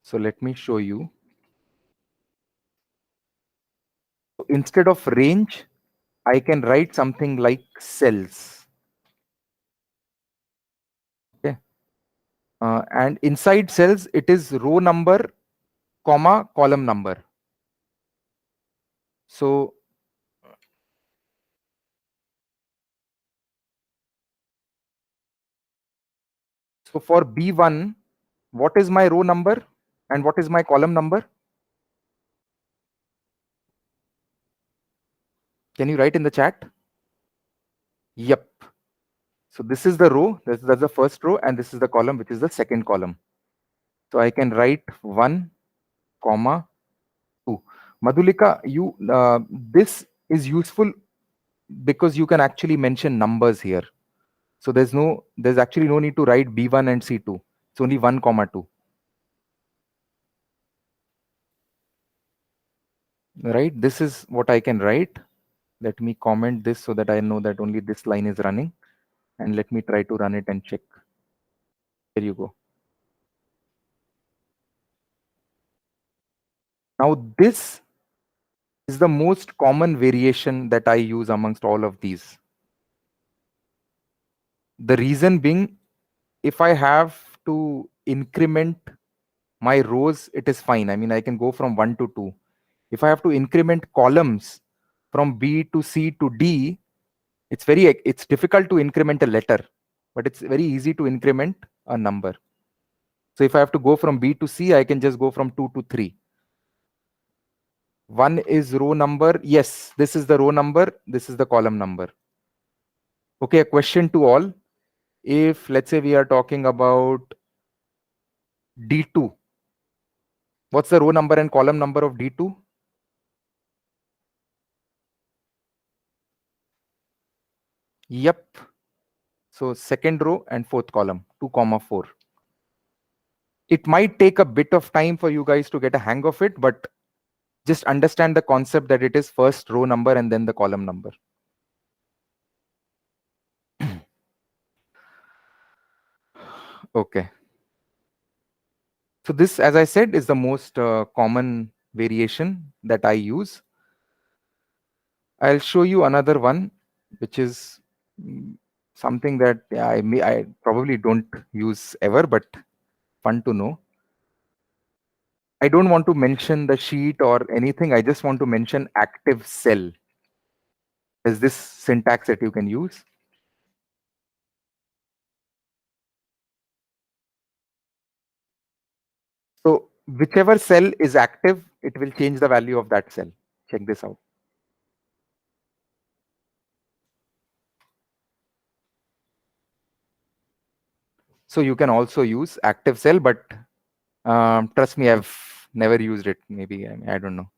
Speaker 1: So let me show you. Instead of range, I can write something like cells. Okay. And inside cells, it is row number, comma, column number. So for B1, what is my row number and what is my column number? Can you write in the chat? Yep. So this is the row, that's the first row, and this is the column, which is the second column. So I can write 1, comma, 2. Madhulika, this is useful because you can actually mention numbers here. So there's actually no need to write B1 and C2. It's only 1, comma 2. Right, this is what I can write. Let me comment this so that I know that only this line is running, and let me try to run it and check. There you go. Now this is the most common variation that I use amongst all of these. The reason being, if I have to increment my rows, it is fine. I mean, I can go from 1 to 2. If I have to increment columns from B to C to D, it's difficult to increment a letter, but it's very easy to increment a number. So if I have to go from B to C, I can just go from 2 to 3. 1 is row number. Yes, this is the row number. This is the column number. Okay, a question to all. If let's say we are talking about D2, what's the row number and column number of D2? Yep. So second row and fourth column, 2, comma 4. It might take a bit of time for you guys to get a hang of it, but just understand the concept that it is first row number and then the column number. Okay. So this, as I said, is the most common variation that I use. I'll show you another one, which is something that I probably don't use ever, but fun to know. I don't want to mention the sheet or anything. I just want to mention active cell. There's this syntax that you can use. So whichever cell is active, it will change the value of that cell. Check this out. So you can also use ActiveCell, but trust me, I've never used it. Maybe, I don't know.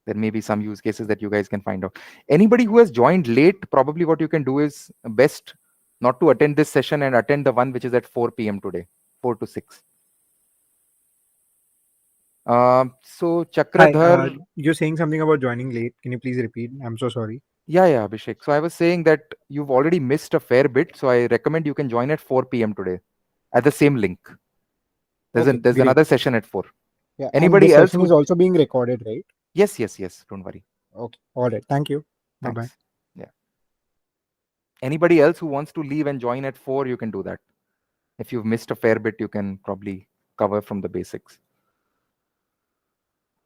Speaker 1: There may be some use cases that you guys can find out. Anybody who has joined late, probably what you can do is best not to attend this session and attend the one which is at 4 p.m. today, 4 to 6. So
Speaker 3: Hi,
Speaker 1: Chakradhar.
Speaker 3: you're saying something about joining late. Can you please repeat? I'm so sorry.
Speaker 1: Yeah, Abhishek. So I was saying that you've already missed a fair bit. So I recommend you can join at 4 p.m. today at the same link. There's
Speaker 3: Okay, great.
Speaker 1: another session at 4.
Speaker 3: Yeah, and
Speaker 1: Anybody
Speaker 3: this
Speaker 1: else
Speaker 3: session
Speaker 1: who?
Speaker 3: is also being recorded, right?
Speaker 1: Yes. Don't worry.
Speaker 3: Okay, all right. Thank you. Bye bye.
Speaker 1: Thanks. Yeah. Anybody else who wants to leave and join at 4, you can do that. If you've missed a fair bit, you can probably cover from the basics.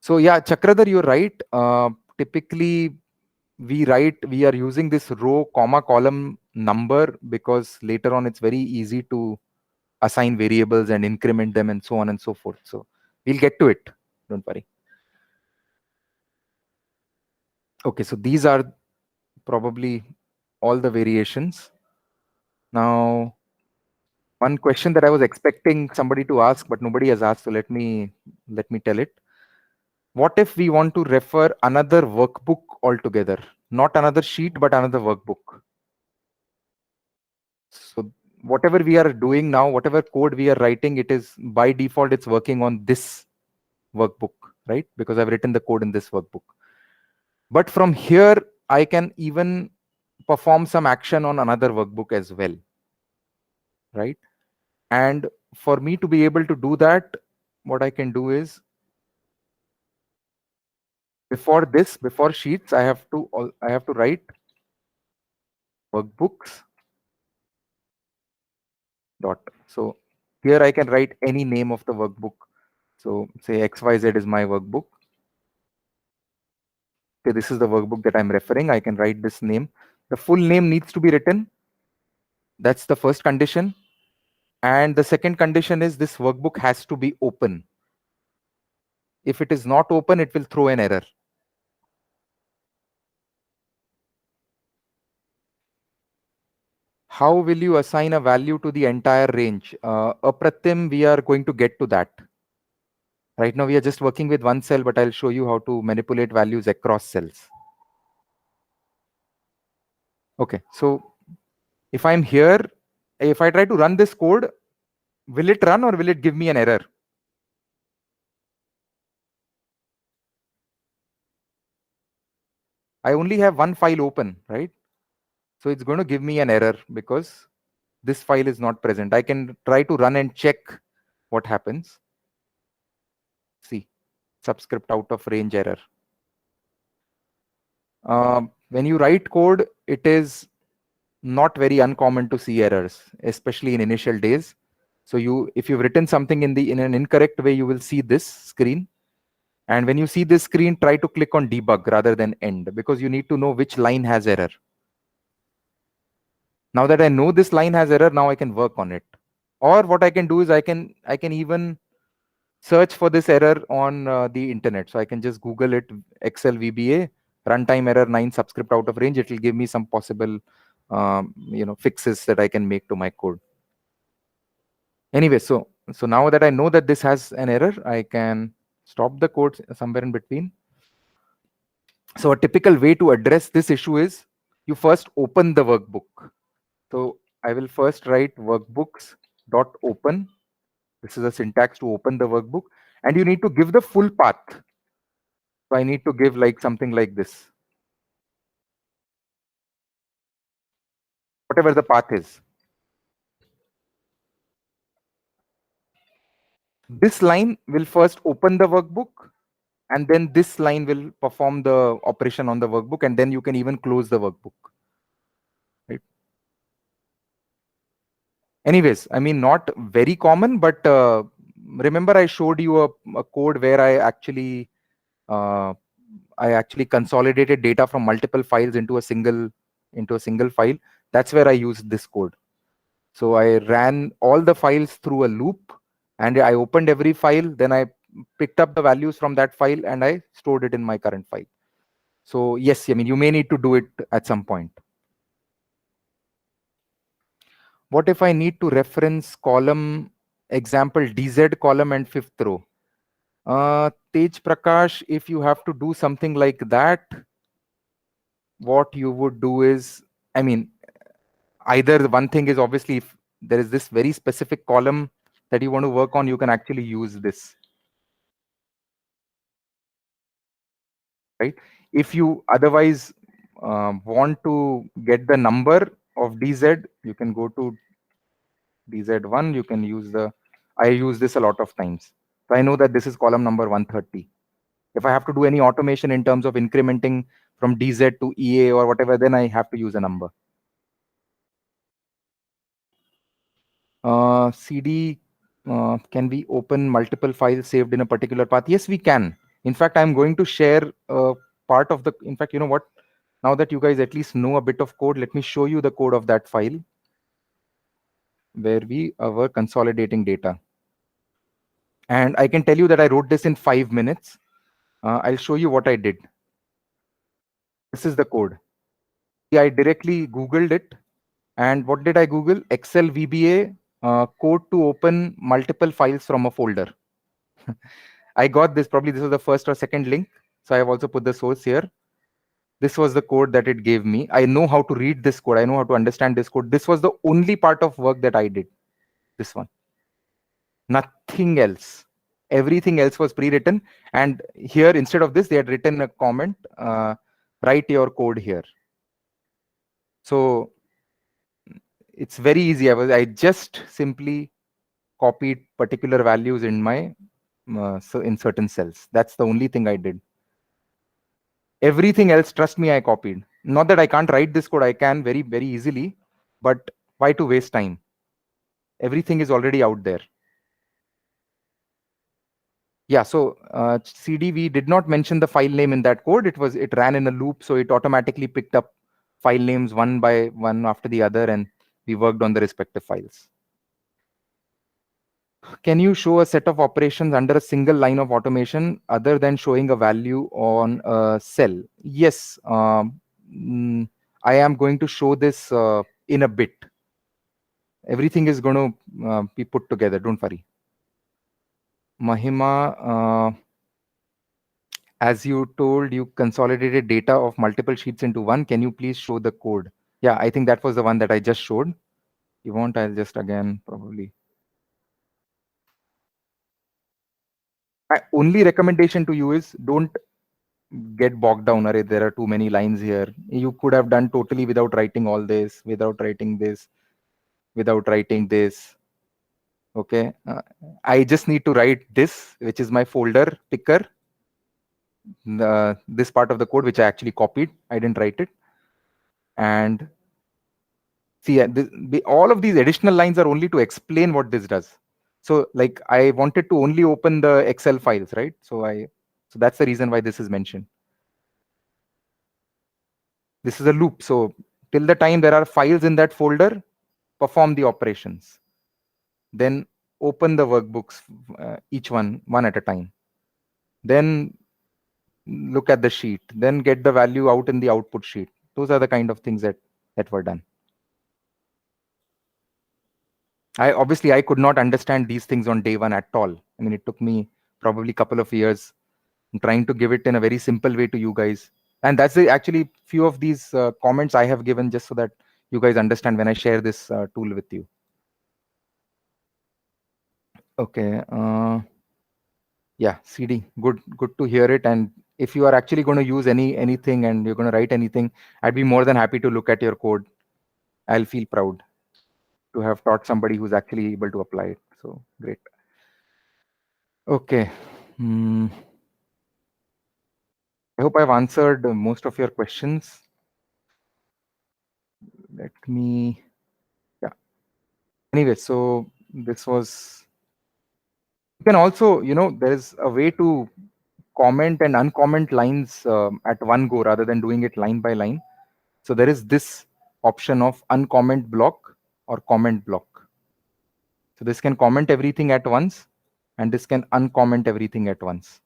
Speaker 1: So yeah, Chakradhar, you're right. Typically, we are using this row, comma, column number because later on it's very easy to assign variables and increment them and so on and so forth. So we'll get to it. Don't worry. Okay, so these are probably all the variations. Now, one question that I was expecting somebody to ask, but nobody has asked, so let me tell it. What if we want to refer another workbook altogether? Not another sheet, but another workbook. So whatever we are doing now, whatever code we are writing, it is by default, it's working on this workbook, right? Because I've written the code in this workbook. But from here, I can even perform some action on another workbook as well, right? And for me to be able to do that, what I can do is before sheets, I have to write workbooks dot. So here I can write any name of the workbook. So say XYZ is my workbook. Okay, this is the workbook that I'm referring. I can write this name. The full name needs to be written. That's the first condition. And the second condition is this workbook has to be open. If it is not open, it will throw an error. How will you assign a value to the entire range? Apratim, we are going to get to that. Right now, we are just working with one cell, but I'll show you how to manipulate values across cells. Okay, so if I'm here, if I try to run this code, will it run or will it give me an error? I only have one file open, right? So it's going to give me an error because this file is not present. I can try to run and check what happens. See, subscript out of range error. When you write code, it is not very uncommon to see errors, especially in initial days. So if you've written something in an incorrect way, you will see this screen. And when you see this screen, try to click on debug rather than end, because you need to know which line has error. Now that I know this line has error, now I can work on it. Or what I can do is I can even search for this error on the internet. So I can just Google it, Excel VBA, runtime error 9 subscript out of range. It will give me some possible fixes that I can make to my code. Anyway, so now that I know that this has an error, I can stop the code somewhere in between. So a typical way to address this issue is you first open the workbook. So I will first write workbooks.open. This is a syntax to open the workbook. And you need to give the full path. So I need to give like something like this. Whatever the path is. This line will first open the workbook, and then this line will perform the operation on the workbook, and then you can even close the workbook. Right? Anyways, I mean, not very common, but remember I showed you a code where I actually consolidated data from multiple files into a single file. That's where I used this code. So I ran all the files through a loop, and I opened every file. Then I picked up the values from that file and I stored it in my current file. So yes, I mean, you may need to do it at some point. What if I need to reference column example DZ column and fifth row? Tej Prakash, if you have to do something like that, what you would do is, I mean, either the one thing is obviously if there is this very specific column that you want to work on, you can actually use this, right? If you otherwise want to get the number of DZ, you can go to DZ1, you can use I use this a lot of times. So I know that this is column number 130. If I have to do any automation in terms of incrementing from DZ to EA or whatever, then I have to use a number. CD, can we open multiple files saved in a particular path? Yes, we can. In fact, I'm going to share part of the, in fact, you know what? Now that you guys at least know a bit of code, let me show you the code of that file where we were consolidating data. And I can tell you that I wrote this in 5 minutes. I'll show you what I did. This is the code. I directly Googled it. And what did I Google? Excel VBA code to open multiple files from a folder. I got this, probably this was the first or second link. So I have also put the source here. This was the code that it gave me. I know how to read this code. I know how to understand this code. This was the only part of work that I did. This one. Nothing else. Everything else was pre-written. And here, instead of this, they had written a comment, write your code here. So it's very easy. I just simply copied particular values in my in certain cells. That's the only thing I did. Everything else, trust me, I copied. Not that I can't write this code. I can very, very easily. But why to waste time? Everything is already out there. Yeah, so CD, we did not mention the file name in that code. It ran in a loop, so it automatically picked up file names one by one after the other, and we worked on the respective files. Can you show a set of operations under a single line of automation other than showing a value on a cell? Yes, I am going to show this in a bit. Everything is going to be put together, don't worry. Mahima, as you told, you consolidated data of multiple sheets into one. Can you please show the code? Yeah, I think that was the one that I just showed. You want, I'll just again probably. My only recommendation to you is don't get bogged down. Array, there are too many lines here. You could have done totally without writing all this, without writing this, without writing this. Okay, I just need to write this, which is my folder picker. This part of the code, which I actually copied. I didn't write it. And see, all of these additional lines are only to explain what this does. So like I wanted to only open the Excel files, right? So that's the reason why this is mentioned. This is a loop. So till the time there are files in that folder, perform the operations. Then open the workbooks, each one at a time. Then look at the sheet. Then get the value out in the output sheet. Those are the kind of things that were done. I could not understand these things on day one at all. I mean, it took me probably a couple of years trying to give it in a very simple way to you guys. And that's actually few of these comments I have given just so that you guys understand when I share this tool with you. Okay. Yeah, CD, good to hear it. And if you are actually going to use anything and you're going to write anything, I'd be more than happy to look at your code. I'll feel proud to have taught somebody who's actually able to apply it. So great. Okay. I hope I've answered most of your questions. Let me, yeah. Anyway, so this was, you can also, there's a way to comment and uncomment lines at one go rather than doing it line by line. So there is this option of uncomment block or comment block. So this can comment everything at once and this can uncomment everything at once.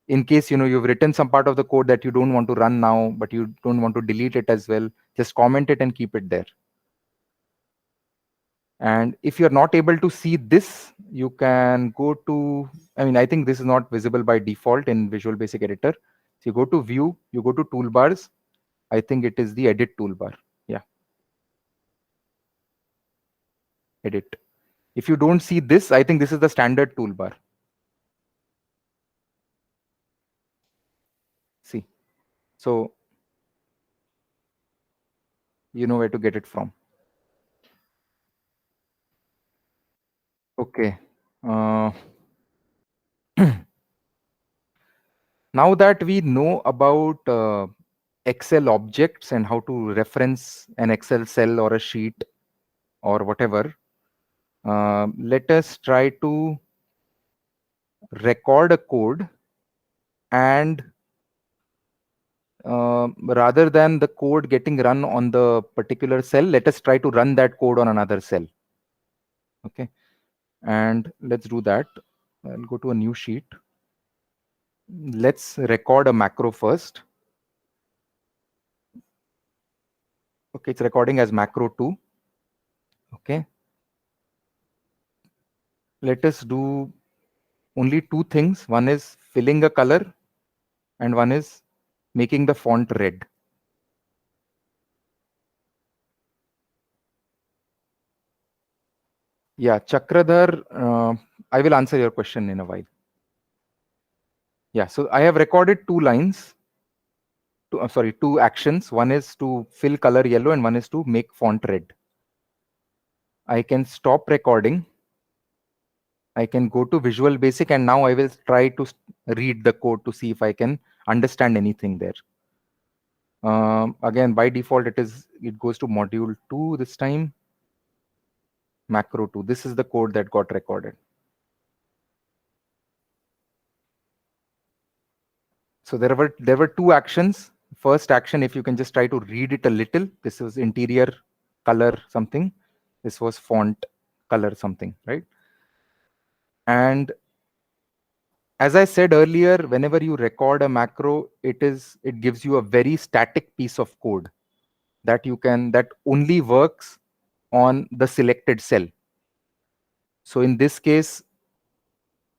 Speaker 1: In case, you've written some part of the code that you don't want to run now, but you don't want to delete it as well, just comment it and keep it there. And if you're not able to see this, you can go to, I think this is not visible by default in Visual Basic Editor. So you go to View, you go to Toolbars. I think it is the Edit toolbar. Yeah. Edit. If you don't see this, I think this is the standard toolbar. See. So you know where to get it from. Okay. Now that we know about Excel objects and how to reference an Excel cell or a sheet or whatever, let us try to record a code, and rather than the code getting run on the particular cell, let us try to run that code on another cell. Okay. And let's do that. I'll go to a new sheet. Let's record a macro first. Okay, it's recording as macro 2. Okay. Let us do only two things. One is filling a color, and one is making the font red. Yeah, Chakradhar, I will answer your question in a while. Yeah, so I have recorded 2 lines. Two actions. One is to fill color yellow and one is to make font red. I can stop recording. I can go to Visual Basic, and now I will try to read the code to see if I can understand anything there. Again, by default, it goes to module 2 this time. Macro 2. This is the code that got recorded. So there were 2 actions. First action, if you can just try to read it a little, this was interior color something. This was font color something, right? And as I said earlier, whenever you record a macro, it gives you a very static piece of code that only works on the selected cell. So in this case,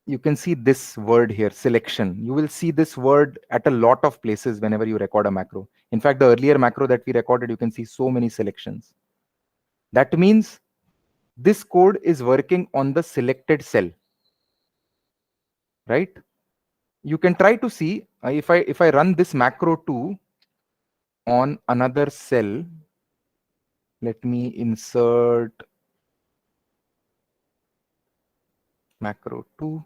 Speaker 1: you can see this word here, selection. You will see this word at a lot of places whenever you record a macro. In fact, the earlier macro that we recorded, you can see so many selections. That means this code is working on the selected cell, right? You can try to see if I run this macro 2 on another cell. Let me insert macro 2.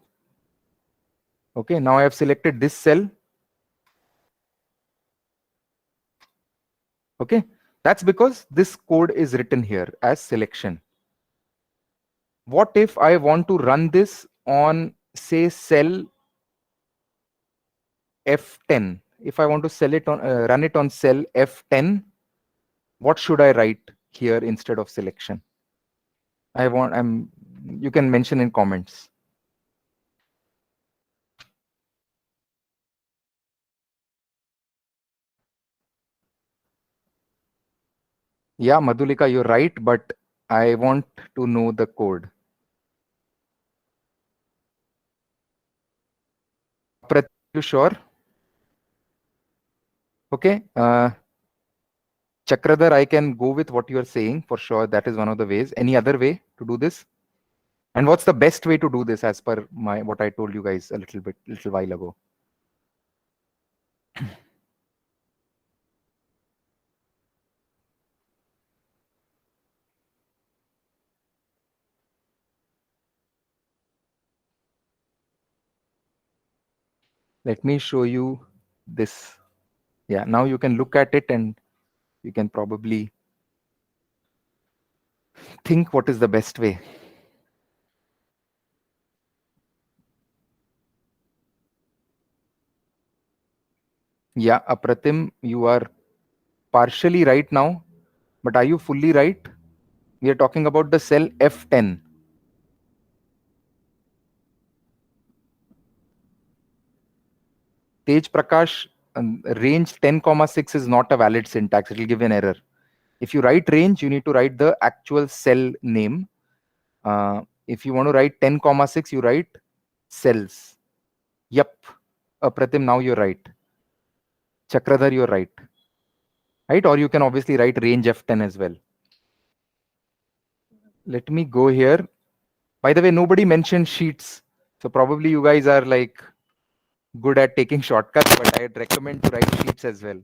Speaker 1: Okay, now I have selected this cell. Okay, that's because this code is written here as selection. What if I want to run this on, say, cell F10? If I want to run it on cell F10, what should I write here instead of selection? You can mention in comments. Yeah, Madhulika, you're right, but I want to know the code. Are you sure? Okay. Chakradhar, I can go with what you're saying for sure. That is one of the ways. Any other way to do this? And what's the best way to do this as per what I told you guys a little while ago? Let me show you this. Yeah, now you can look at it and you can probably think what is the best way. Yeah, Apratim, you are partially right now, but are you fully right? We are talking about the cell F10. Tej Prakash, range 10,6 is not a valid syntax. It will give an error. If you write range, you need to write the actual cell name. If you want to write 10,6, you write cells. Yep. Apratim, now you're right. Chakradhar, you're right. Right? Or you can obviously write range F10 as well. Let me go here. By the way, nobody mentioned sheets. So probably you guys are like good at taking shortcuts, but I'd recommend to write sheets as well.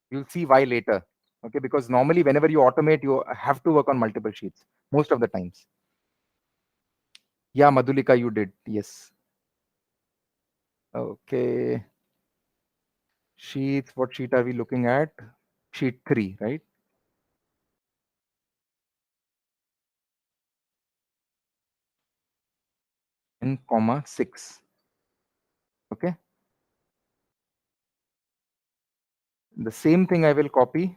Speaker 1: You'll see why later. Okay, because normally whenever you automate, you have to work on multiple sheets most of the times. Yeah, Madhulika, you did. Yes. Okay. Sheets, what sheet are we looking at? Sheet 3, right? In comma 6. Okay. The same thing I will copy.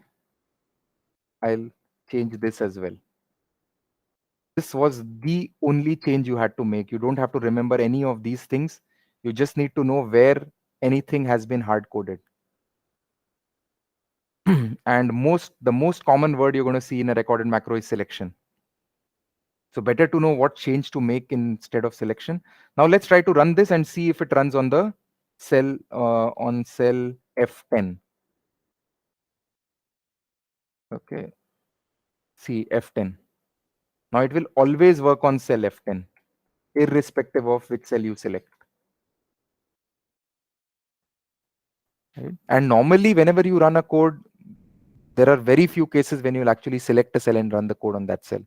Speaker 1: I'll change this as well. This was the only change you had to make. You don't have to remember any of these things. You just need to know where anything has been hard coded. And the most common word you're going to see in a recorded macro is selection. So better to know what change to make instead of selection. Now let's try to run this and see if it runs on the cell F10. Okay. See F10. Now it will always work on cell F10, irrespective of which cell you select. Right? And normally, whenever you run a code, there are very few cases when you'll actually select a cell and run the code on that cell.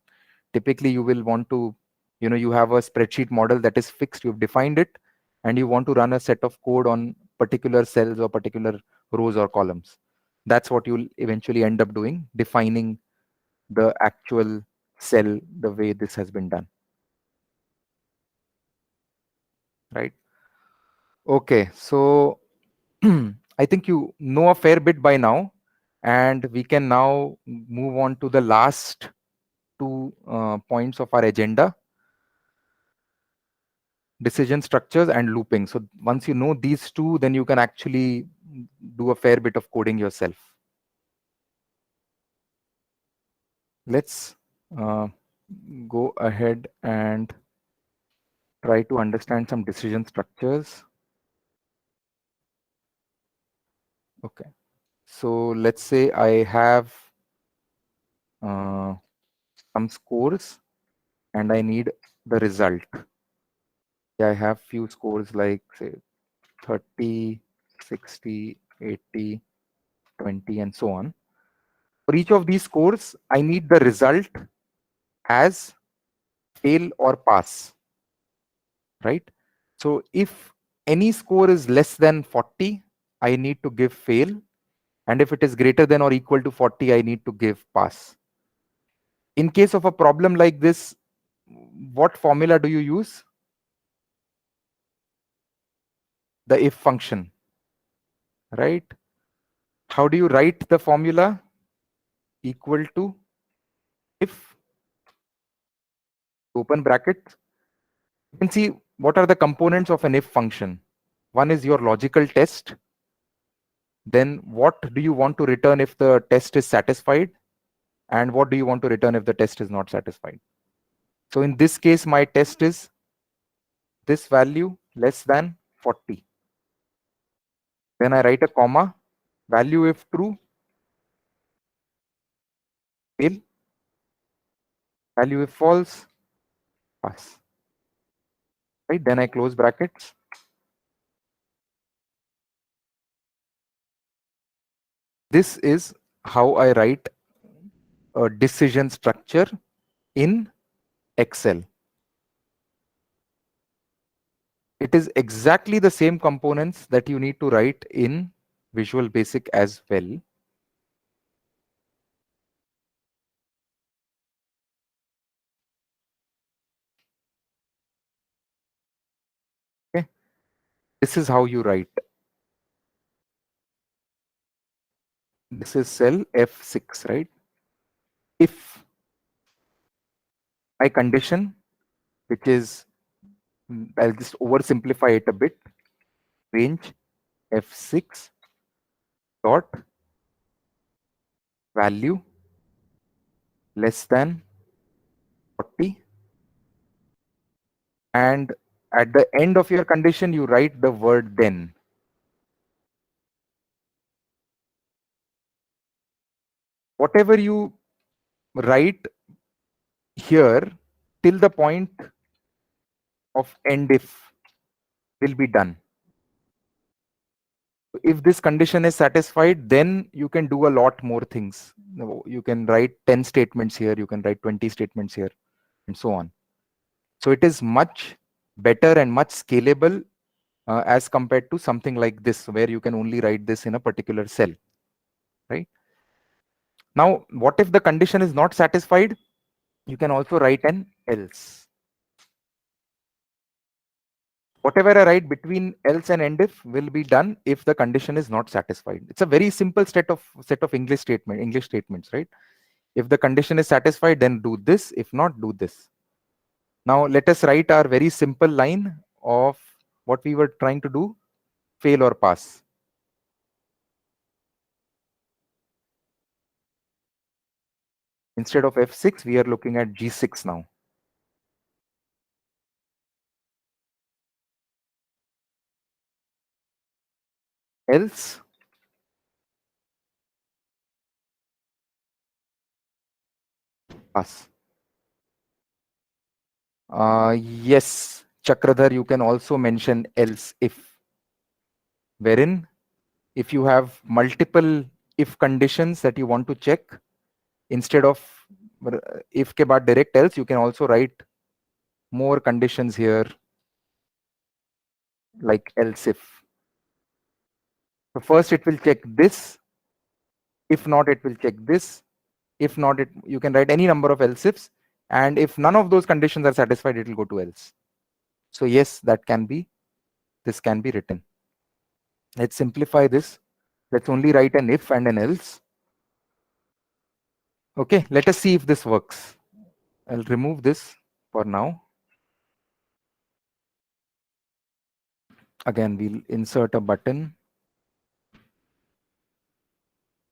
Speaker 1: Typically, you will want to, you have a spreadsheet model that is fixed, you've defined it, and you want to run a set of code on particular cells or particular rows or columns. That's what you'll eventually end up doing, defining the actual cell the way this has been done. Right? Okay, so I think you know a fair bit by now, and we can now move on to the last two points of our agenda: decision structures and looping. So once you know these two, then you can actually do a fair bit of coding yourself. Let's go ahead and try to understand some decision structures. Okay, so let's say I have some scores and I need the result. I have few scores like say 30, 60, 80, 20, and so on. For each of these scores, I need the result as fail or pass, right? So if any score is less than 40, I need to give fail. And if it is greater than or equal to 40, I need to give pass. In case of a problem like this, what formula do you use? The if function, right? How do you write the formula? Equal to if, open bracket. You can see what are the components of an if function. One is your logical test. Then what do you want to return if the test is satisfied? And what do you want to return if the test is not satisfied? So in this case, my test is this value less than 40. Then I write a comma, value if true, fail, value if false, pass. Right? Then I close brackets. This is how I write a decision structure in Excel. It is exactly the same components that you need to write in Visual Basic as well. Okay. This is how you write. This is cell F6, right? If my condition, which is, I'll just oversimplify it a bit, range F6 dot value less than 40 and at the end of your condition, you write the word then. Whatever you write here till the point of end if will be done. If this condition is satisfied, then you can do a lot more things. You can write 10 statements here, you can write 20 statements here, and so on. So it is much better and much scalable as compared to something like this, where you can only write this in a particular cell, right? Now, what if the condition is not satisfied? You can also write an else. Whatever I write between else and end if will be done if the condition is not satisfied. It's a very simple set of English statements, right? If the condition is satisfied, then do this. If not, do this. Now let us write our very simple line of what we were trying to do, fail or pass. Instead of F6, we are looking at G6 now. Else pass. Yes, Chakradhar, you can also mention else if, wherein if you have multiple if conditions that you want to check, instead of if ke baad direct else, you can also write more conditions here like else if. So first it will check this. If not, it will check this. If not, you can write any number of else ifs. And if none of those conditions are satisfied, it will go to else. So yes, this can be written. Let's simplify this. Let's only write an if and an else. Okay, let us see if this works. I'll remove this for now. Again, we'll insert a button.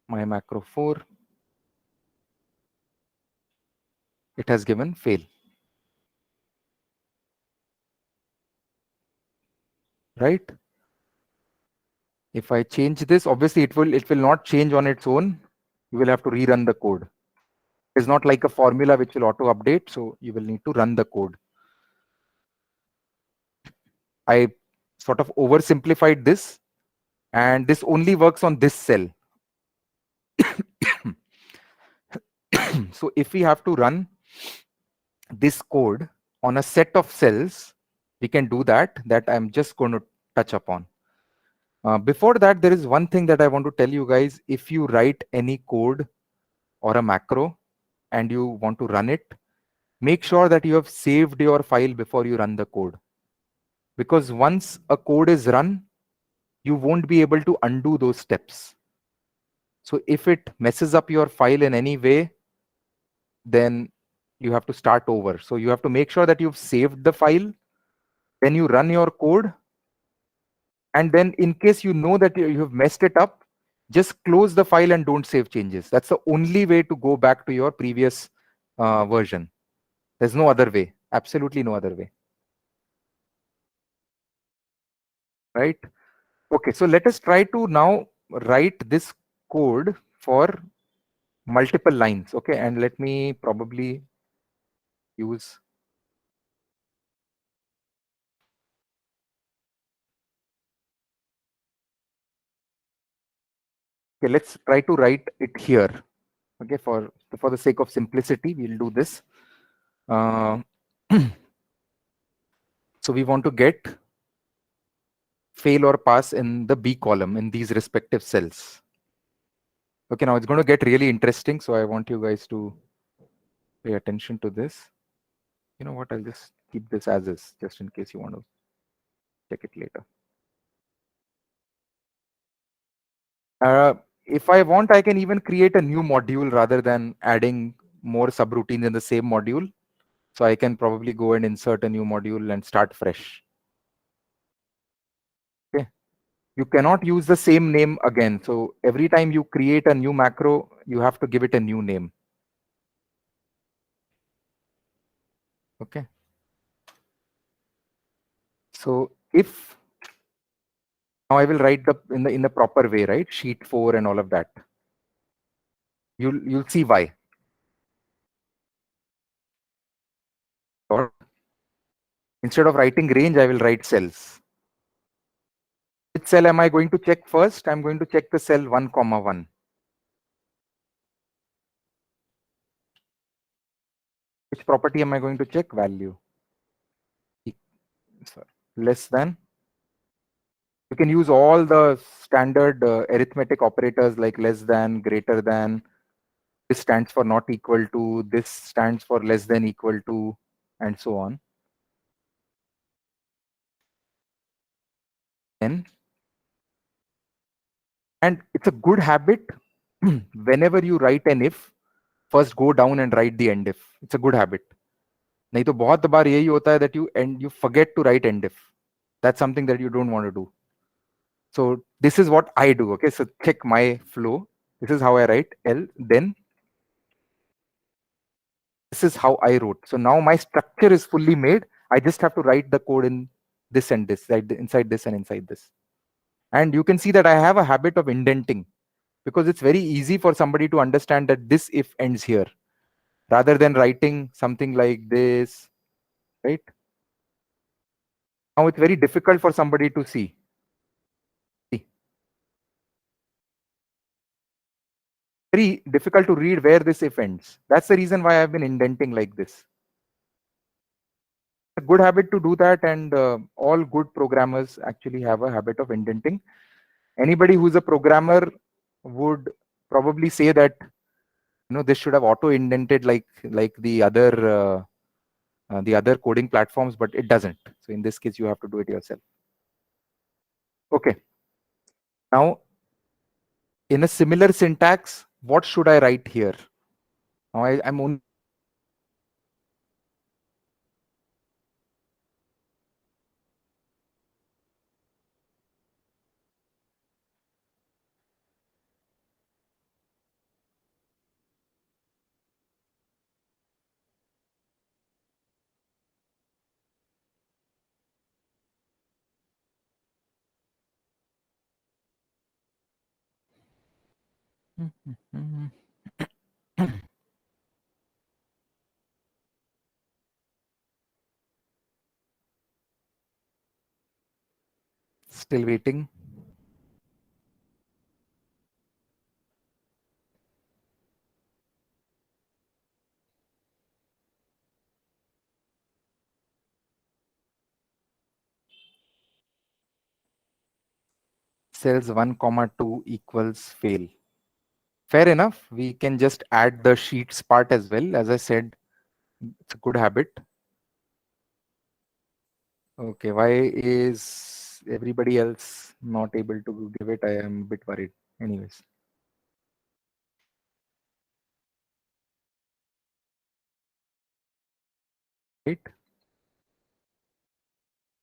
Speaker 1: My macro 4. It has given fail. Right? If I change this, obviously it will not change on its own. You will have to rerun the code. It's not like a formula which will auto update, so you will need to run the code. I sort of oversimplified this, and this only works on this cell. So if we have to run this code on a set of cells, we can do that I'm just going to touch upon. Before that, there is one thing that I want to tell you guys. If you write any code or a macro and you want to run it, make sure that you have saved your file before you run the code. Because once a code is run, you won't be able to undo those steps. So if it messes up your file in any way, then you have to start over. So you have to make sure that you've saved the file, then you run your code. And then in case you know that you have messed it up, just close the file and don't save changes. That's the only way to go back to your previous version. There's no other way, absolutely no other way. Right? Okay, so let us try to now write this code for multiple lines. Okay, and let me probably use okay, let's try to write it here. Okay, for the sake of simplicity, we'll do this. So we want to get fail or pass in the B column in these respective cells. Okay, now it's going to get really interesting. So I want you guys to pay attention to this. You know what? I'll just keep this as is, just in case you want to check it later. If I want, I can even create a new module rather than adding more subroutines in the same module. So I can probably go and insert a new module and start fresh. Okay. You cannot use the same name again. So every time you create a new macro, you have to give it a new name. Okay. So if now I will write in the proper way, right? Sheet 4 and all of that. You'll see why. Or instead of writing range, I will write cells. Which cell am I going to check first? I'm going to check the cell 1, 1. Which property am I going to check? Value. Less than. You can use all the standard arithmetic operators like less than, greater than. This stands for not equal to, this stands for less than equal to, and so on. And it's a good habit whenever you write an if, first go down and write the end if. It's a good habit. नहीं तो बहुत बार यही होता है that you forget to write end if. That's something that you don't want to do. So this is what I do. Okay, so check my flow. This is how I write L. Then this is how I wrote. So now my structure is fully made. I just have to write the code in this and this, right? Inside this and inside this. And you can see that I have a habit of indenting because it's very easy for somebody to understand that this if ends here rather than writing something like this, right? Now it's very difficult for somebody to see. Very difficult to read where this if ends. That's the reason why I've been indenting like this. A good habit to do that, and all good programmers actually have a habit of indenting. Anybody who's a programmer would probably say that this should have auto indented like the other coding platforms, but it doesn't. So in this case, you have to do it yourself. Okay. Now, in a similar syntax, what should I write here? Now I'm only still waiting. Cells 1, 2 equals fail. Fair enough. We can just add the sheets part as well. As I said, it's a good habit. Okay, why is everybody else not able to give it? I am a bit worried. Anyways. Right.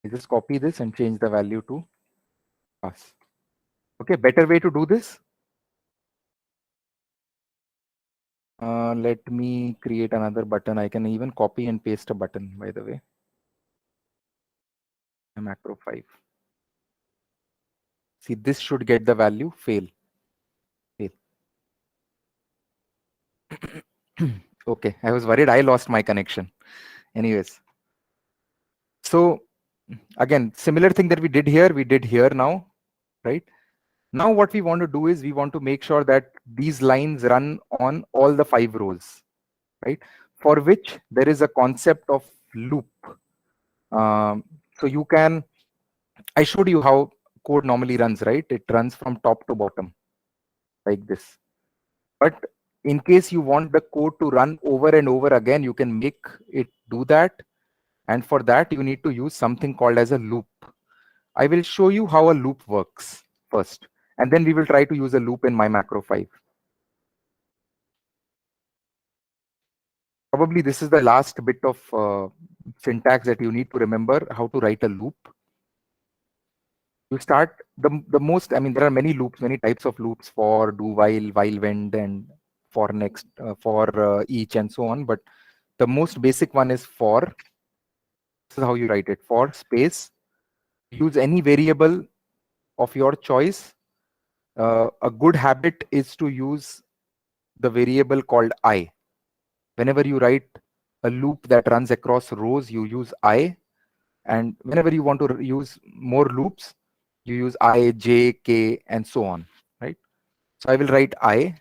Speaker 1: I just copy this and change the value to pass. Okay, better way to do this. Let me create another button. I can even copy and paste a button, by the way. Macro 5. See, this should get the value fail. Fail. Okay, I was worried I lost my connection. Anyways. So again, similar thing that we did here now, right? Now what we want to do is we want to make sure that these lines run on all the 5 rows, right? For which there is a concept of loop. So you can, I showed you how code normally runs, right? It runs from top to bottom like this. But in case you want the code to run over and over again, you can make it do that. And for that, you need to use something called as a loop. I will show you how a loop works first, and then we will try to use a loop in my macro 5. Probably this is the last bit of syntax that you need to remember, how to write a loop. You start the most, I mean, there are many loops, many types of loops for do while when, and for next, for each, and so on. But the most basic one is for. This is how you write it: for space use any variable of your choice. A good habit is to use the variable called I. Whenever you write a loop that runs across rows, you use I. And whenever you want to use more loops, you use I, J, K, and so on, right? So I will write I.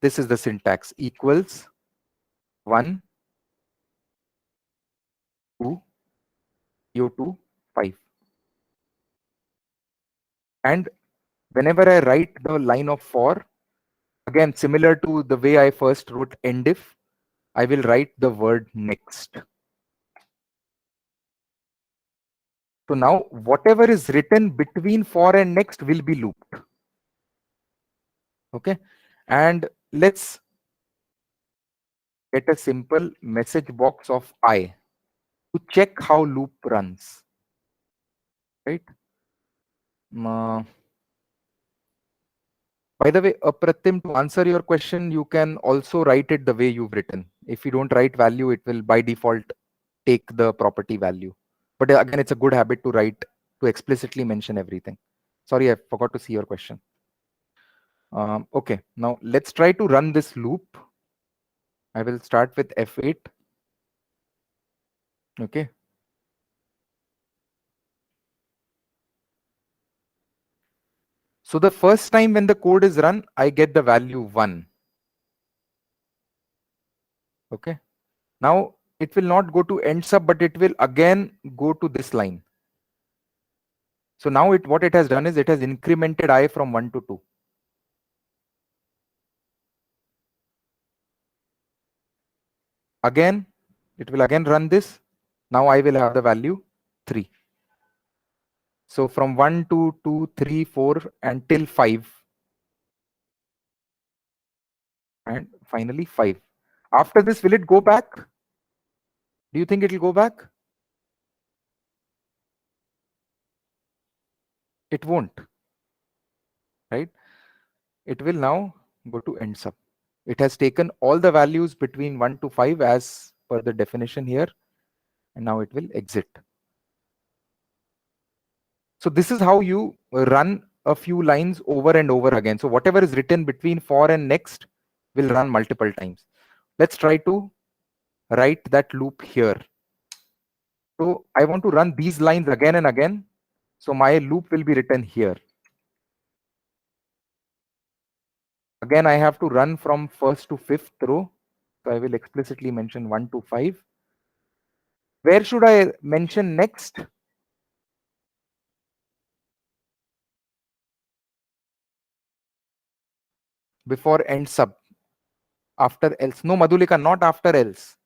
Speaker 1: This is the syntax: equals 1, 2, CO2, 5. And whenever I write the line of for, again, similar to the way I first wrote endif, I will write the word next. So now whatever is written between for and next will be looped. Okay. And let's get a simple message box of I to check how loop runs. Right. By the way, Apratim, to answer your question, you can also write it the way you've written. If you don't write value, it will by default take the property value. But again, it's a good habit to write, to explicitly mention everything. Sorry, I forgot to see your question. Okay, now let's try to run this loop. I will start with F8. Okay. So the first time when the code is run, I get the value 1. Okay. Now it will not go to end sub, but it will again go to this line. So now what it has done is it has incremented I from 1 to 2. Again, it will again run this. Now I will have the value 3. So from 1 to 2, 3, 4 until 5. And finally 5. After this, will it go back? Do you think it will go back? It won't, right? It will now go to end sub. It has taken all the values between 1 to 5 as per the definition here, and now it will exit. So this is how you run a few lines over and over again. So whatever is written between for and next will run multiple times. Let's try to write that loop here. So I want to run these lines again and again. So my loop will be written here. Again, I have to run from first to fifth row. So I will explicitly mention 1 to 5. Where should I mention next? Before end sub. After else. No, Madhulika, not after else.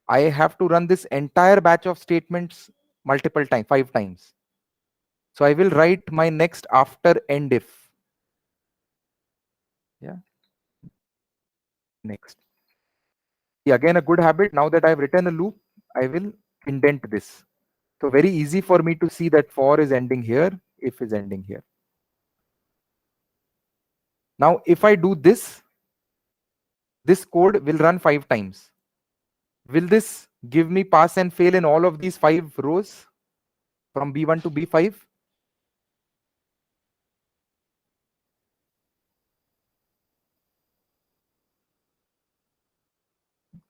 Speaker 1: I have to run this entire batch of statements multiple times, 5 times. So I will write my next after end if. Yeah. Next. Again, a good habit. Now that I've written a loop, I will indent this. So very easy for me to see that for is ending here, if is ending here. Now, if I do this, this code will run 5 times. Will this give me pass and fail in all of these 5 rows from B1 to B5?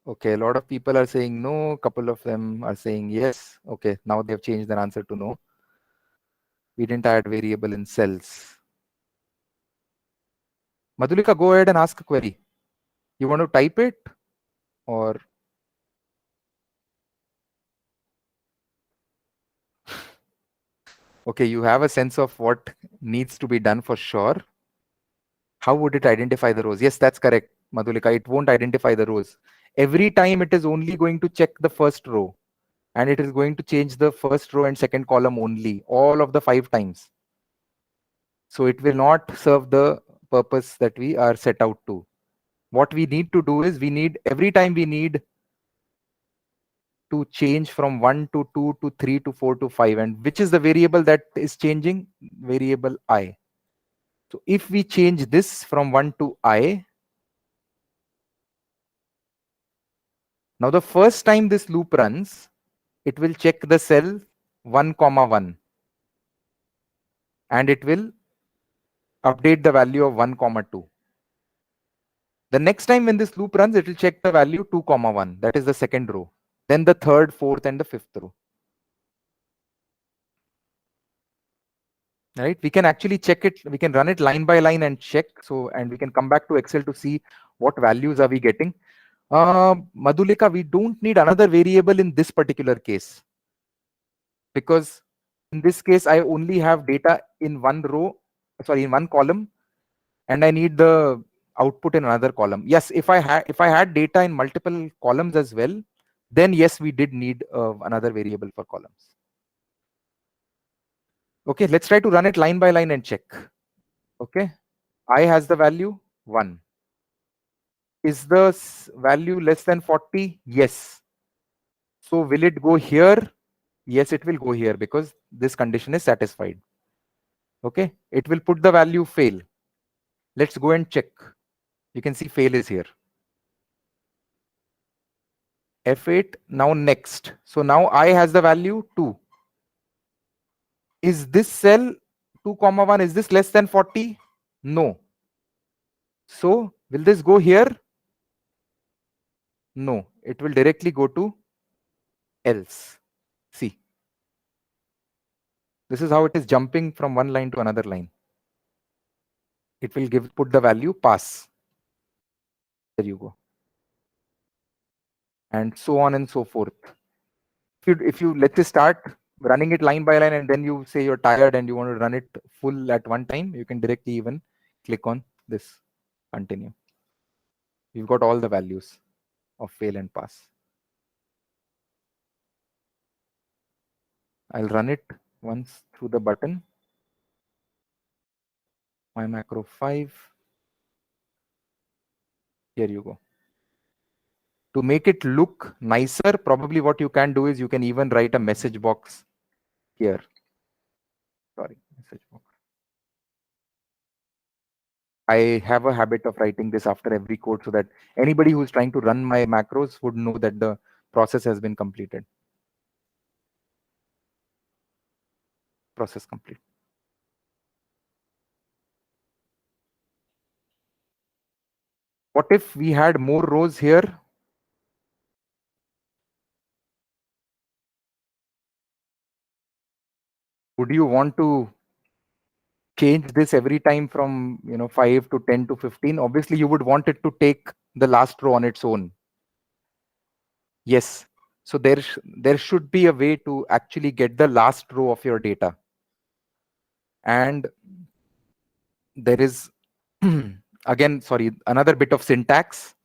Speaker 1: Okay, a lot of people are saying no, a couple of them are saying yes. Okay, now they've changed their answer to no. We didn't add variable in cells. Madhulika, go ahead and ask a query. You want to type it or? Okay, you have a sense of what needs to be done for sure. How would it identify the rows? Yes, that's correct, Madhulika. It won't identify the rows. Every time it is only going to check the first row. And it is going to change the first row and second column only, all of the 5 times. So it will not serve the purpose that we are set out to. What we need to do is every time we need to change from 1 to 2 to 3 to 4 to 5. And which is the variable that is changing? Variable I. So if we change this from 1 to I, now the first time this loop runs, it will check the cell 1, 1, and it will update the value of 1, 2. The next time when this loop runs, it will check the value 2, 1. That is the second row. Then the third, fourth, and the fifth row. Right? We can actually check it. We can run it line by line and check. So, and we can come back to Excel to see what values are we getting. Madhulika, we don't need another variable in this particular case, because in this case, I only have data in one row, sorry, in one column, and I need the output in another column. Yes, if I had data in multiple columns as well, then yes, we did need another variable for columns. Okay, let's try to run it line by line and check. Okay, I has the value 1. Is the value less than 40? Yes. So will it go here? Yes, it will go here because this condition is satisfied. Okay, it will put the value fail. Let's go and check. You can see fail is here. F8, now next. So now I has the value 2. Is this cell 2, 1, is this less than 40? No. So will this go here? No, it will directly go to else. See, this is how it is jumping from one line to another line. It will put the value pass. There you go. And so on and so forth. If you let's say start running it line by line, and then you say you're tired and you want to run it full at one time, you can directly even click on this continue. You've got all the values of fail and pass. I'll run it once through the button. My macro 5. Here you go. To make it look nicer, probably what you can do is you can even write a message box here. Sorry, message box. I have a habit of writing this after every code so that anybody who's trying to run my macros would know that the process has been completed. Process complete. What if we had more rows here? Would you want to change this every time from 5 to 10 to 15? Obviously, you would want it to take the last row on its own. Yes. So there should be a way to actually get the last row of your data. And there is, again, sorry, another bit of syntax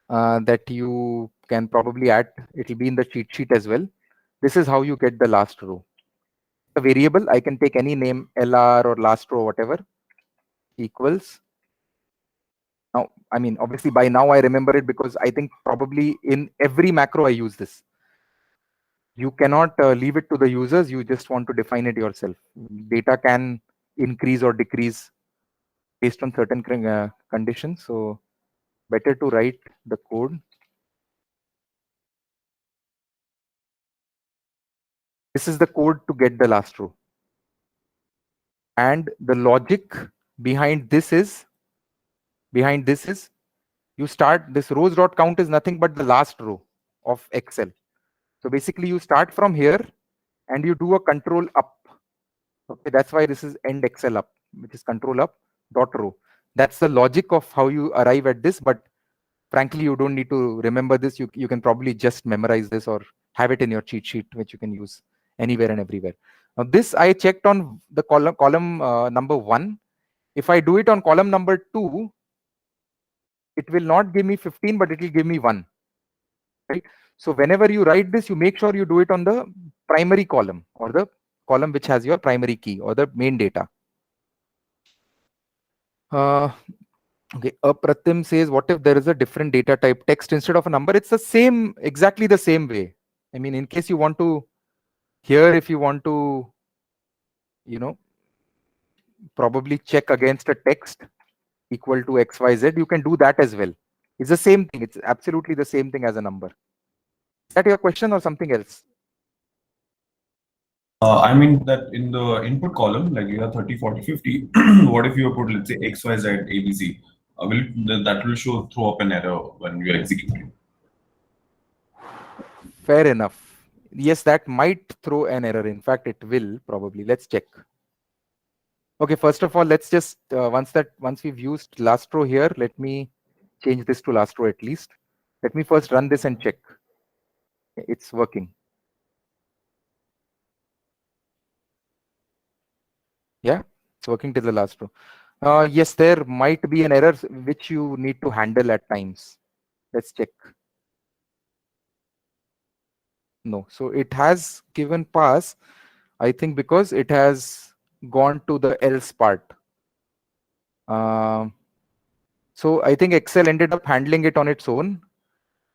Speaker 1: that you can probably add. It will be in the cheat sheet as well. This is how you get the last row. A variable, I can take any name, LR or last row, whatever, equals. Now, I mean, obviously by now I remember it because I think probably in every macro I use this. You cannot leave it to the users. You just want to define it yourself. Data can increase or decrease based on certain conditions. So better to write the code. This is the code to get the last row. And the logic behind this is you start this rows.count is nothing but the last row of Excel. So basically you start from here and you do a control up. Okay, that's why this is end Excel up, which is control up dot row. That's the logic of how you arrive at this, but frankly, you don't need to remember this. You can probably just memorize this or have it in your cheat sheet, which you can use anywhere and everywhere. Now this I checked on the column number 1. If I do it on column number 2, it will not give me 15, but it will give me 1. Right? So whenever you write this, you make sure you do it on the primary column or the column which has your primary key or the main data. Okay, Pratim says, what if there is a different data type, text instead of a number? It's the same, exactly the same way. I mean, in case you want to, here, if you want to, probably check against a text equal to XYZ, you can do that as well. It's the same thing. It's absolutely the same thing as a number. Is that your question or something else?
Speaker 4: I mean that in the input column, like you have 30, 40, 50. What if you put, let's say, X, Y, Z, A, B, C? That will throw up an error when you are executing.
Speaker 1: Fair enough. Yes, that might throw an error. In fact, it will probably. Let's check. Okay, first of all, let's just once we've used last row here, let me change this to last row at least. Let me first run this and check. It's working. Yeah, it's working till the last row. Yes, there might be an error which you need to handle at times. Let's check. No, so it has given pass, I think, because it has gone to the else part. So I think Excel ended up handling it on its own,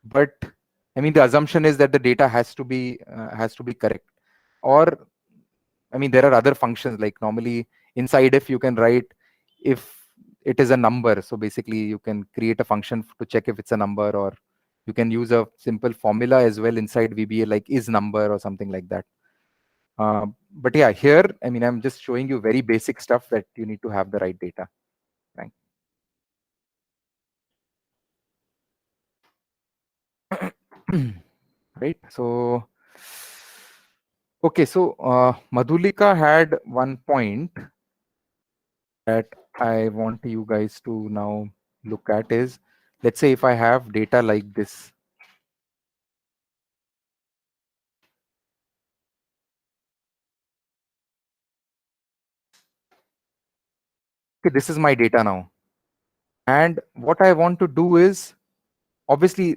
Speaker 1: but I mean the assumption is that the data has to be correct. Or I mean there are other functions, like normally inside if you can write if it is a number. So basically you can create a function to check if it's a number, or you can use a simple formula as well inside VBA, like is number or something like that. But yeah, here, I mean, I'm just showing you very basic stuff that you need to have the right data. Right. Right. So, okay. So Madhulika had one point that I want you guys to now look at is, let's say if I have data like this. Okay, this is my data now. And what I want to do is, obviously,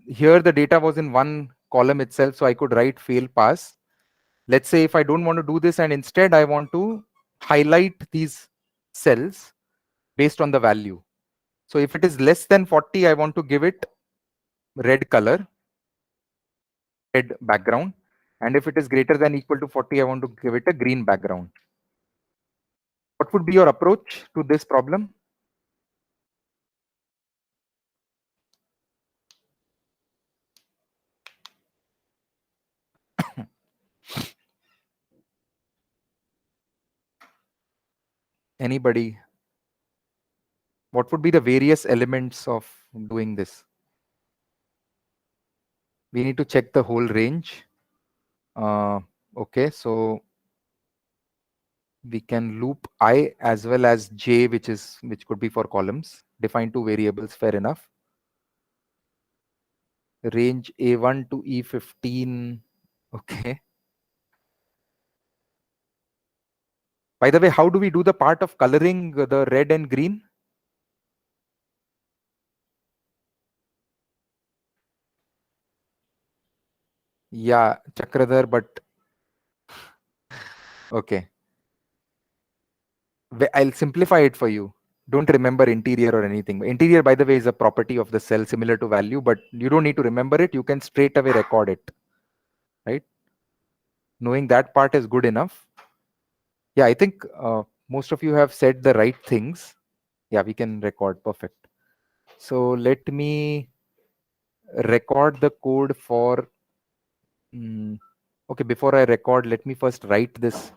Speaker 1: here the data was in one column itself, so I could write fail pass. Let's say if I don't want to do this and instead I want to highlight these cells based on the value. So if it is less than 40, I want to give it red color, red background. And if it is greater than equal to 40, I want to give it a green background. What would be your approach to this problem? Anybody? What would be the various elements of doing this? We need to check the whole range. Okay, so we can loop I as well as j, which could be for columns. Define two variables, fair enough. Range A1 to E15. Okay. By the way, how do we do the part of coloring the red and green? Yeah, Chakradhar, but okay. I'll simplify it for you. Don't remember interior or anything. Interior, by the way, is a property of the cell similar to value, but you don't need to remember it. You can straight away record it, right? Knowing that part is good enough. Yeah, I think most of you have said the right things. Yeah, we can record. Perfect. So let me record the code for okay, before I record, let me first write this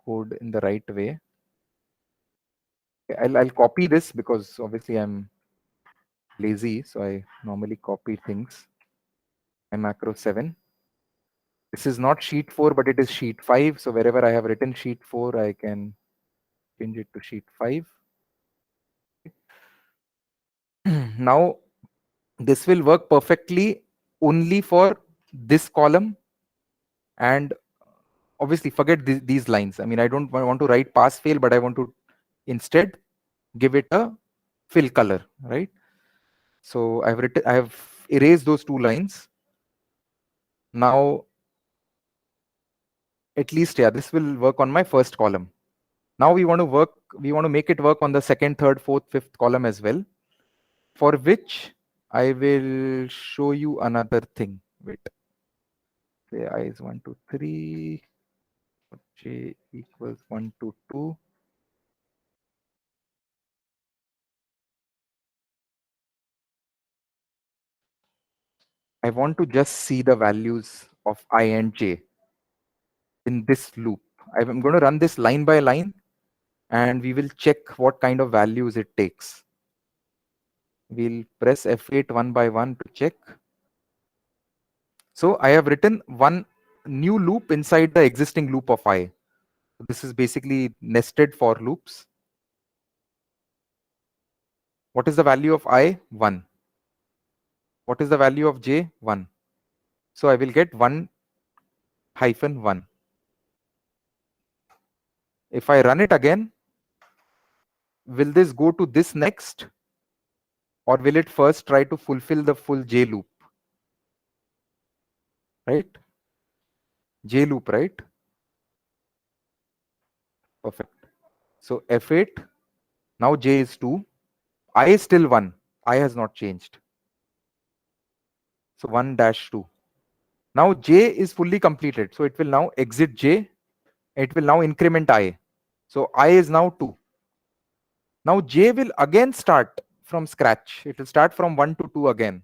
Speaker 1: code in the right way. I'll copy this because obviously I'm lazy, so I normally copy things. My macro 7. This is not sheet 4, but it is sheet 5. So wherever I have written sheet 4, I can change it to sheet 5. Now this will work perfectly only for this column, and obviously forget these lines. I mean, I don't want to write pass fail, but I want to instead give it a fill color, right? So I have erased those two lines. Now, at least, yeah, this will work on my first column. Now we want to make it work on the second, third, fourth, fifth column as well, for which I will show you another thing. Wait, say I is 1, 2, 3, j equals 1 to 2. I want to just see the values of I and j. in this loop. I'm going to run this line by line, and we will check what kind of values it takes. We'll press F8 one by one to check. So I have written one new loop inside the existing loop of I. This is basically nested for loops. What is the value of I? 1. What is the value of j? 1. So I will get 1 hyphen 1. If I run it again, will this go to this next? Or will it first try to fulfill the full j loop? Right? J loop, right? Perfect. So F8, now j is 2. I is still 1. I has not changed. So 1 dash 2. Now j is fully completed. So it will now exit j. It will now increment I. So I is now 2. Now j will again start from scratch. It will start from 1 to 2 again.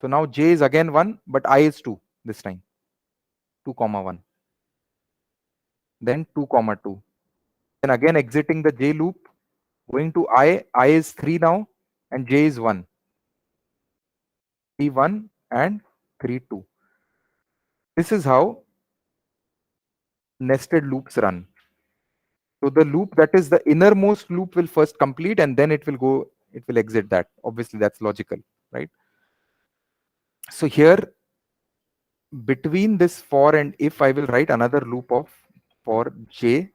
Speaker 1: So now j is again 1, but I is 2 this time. 2 comma 1. Then 2 comma 2. Then again exiting the j loop, going to I is 3 now, and j is 1. 3 1 and 3 2. This is how nested loops run. So the loop that is the innermost loop will first complete, and then it will exit that. Obviously that's logical, right? So here between this for and if, I will write another loop of for j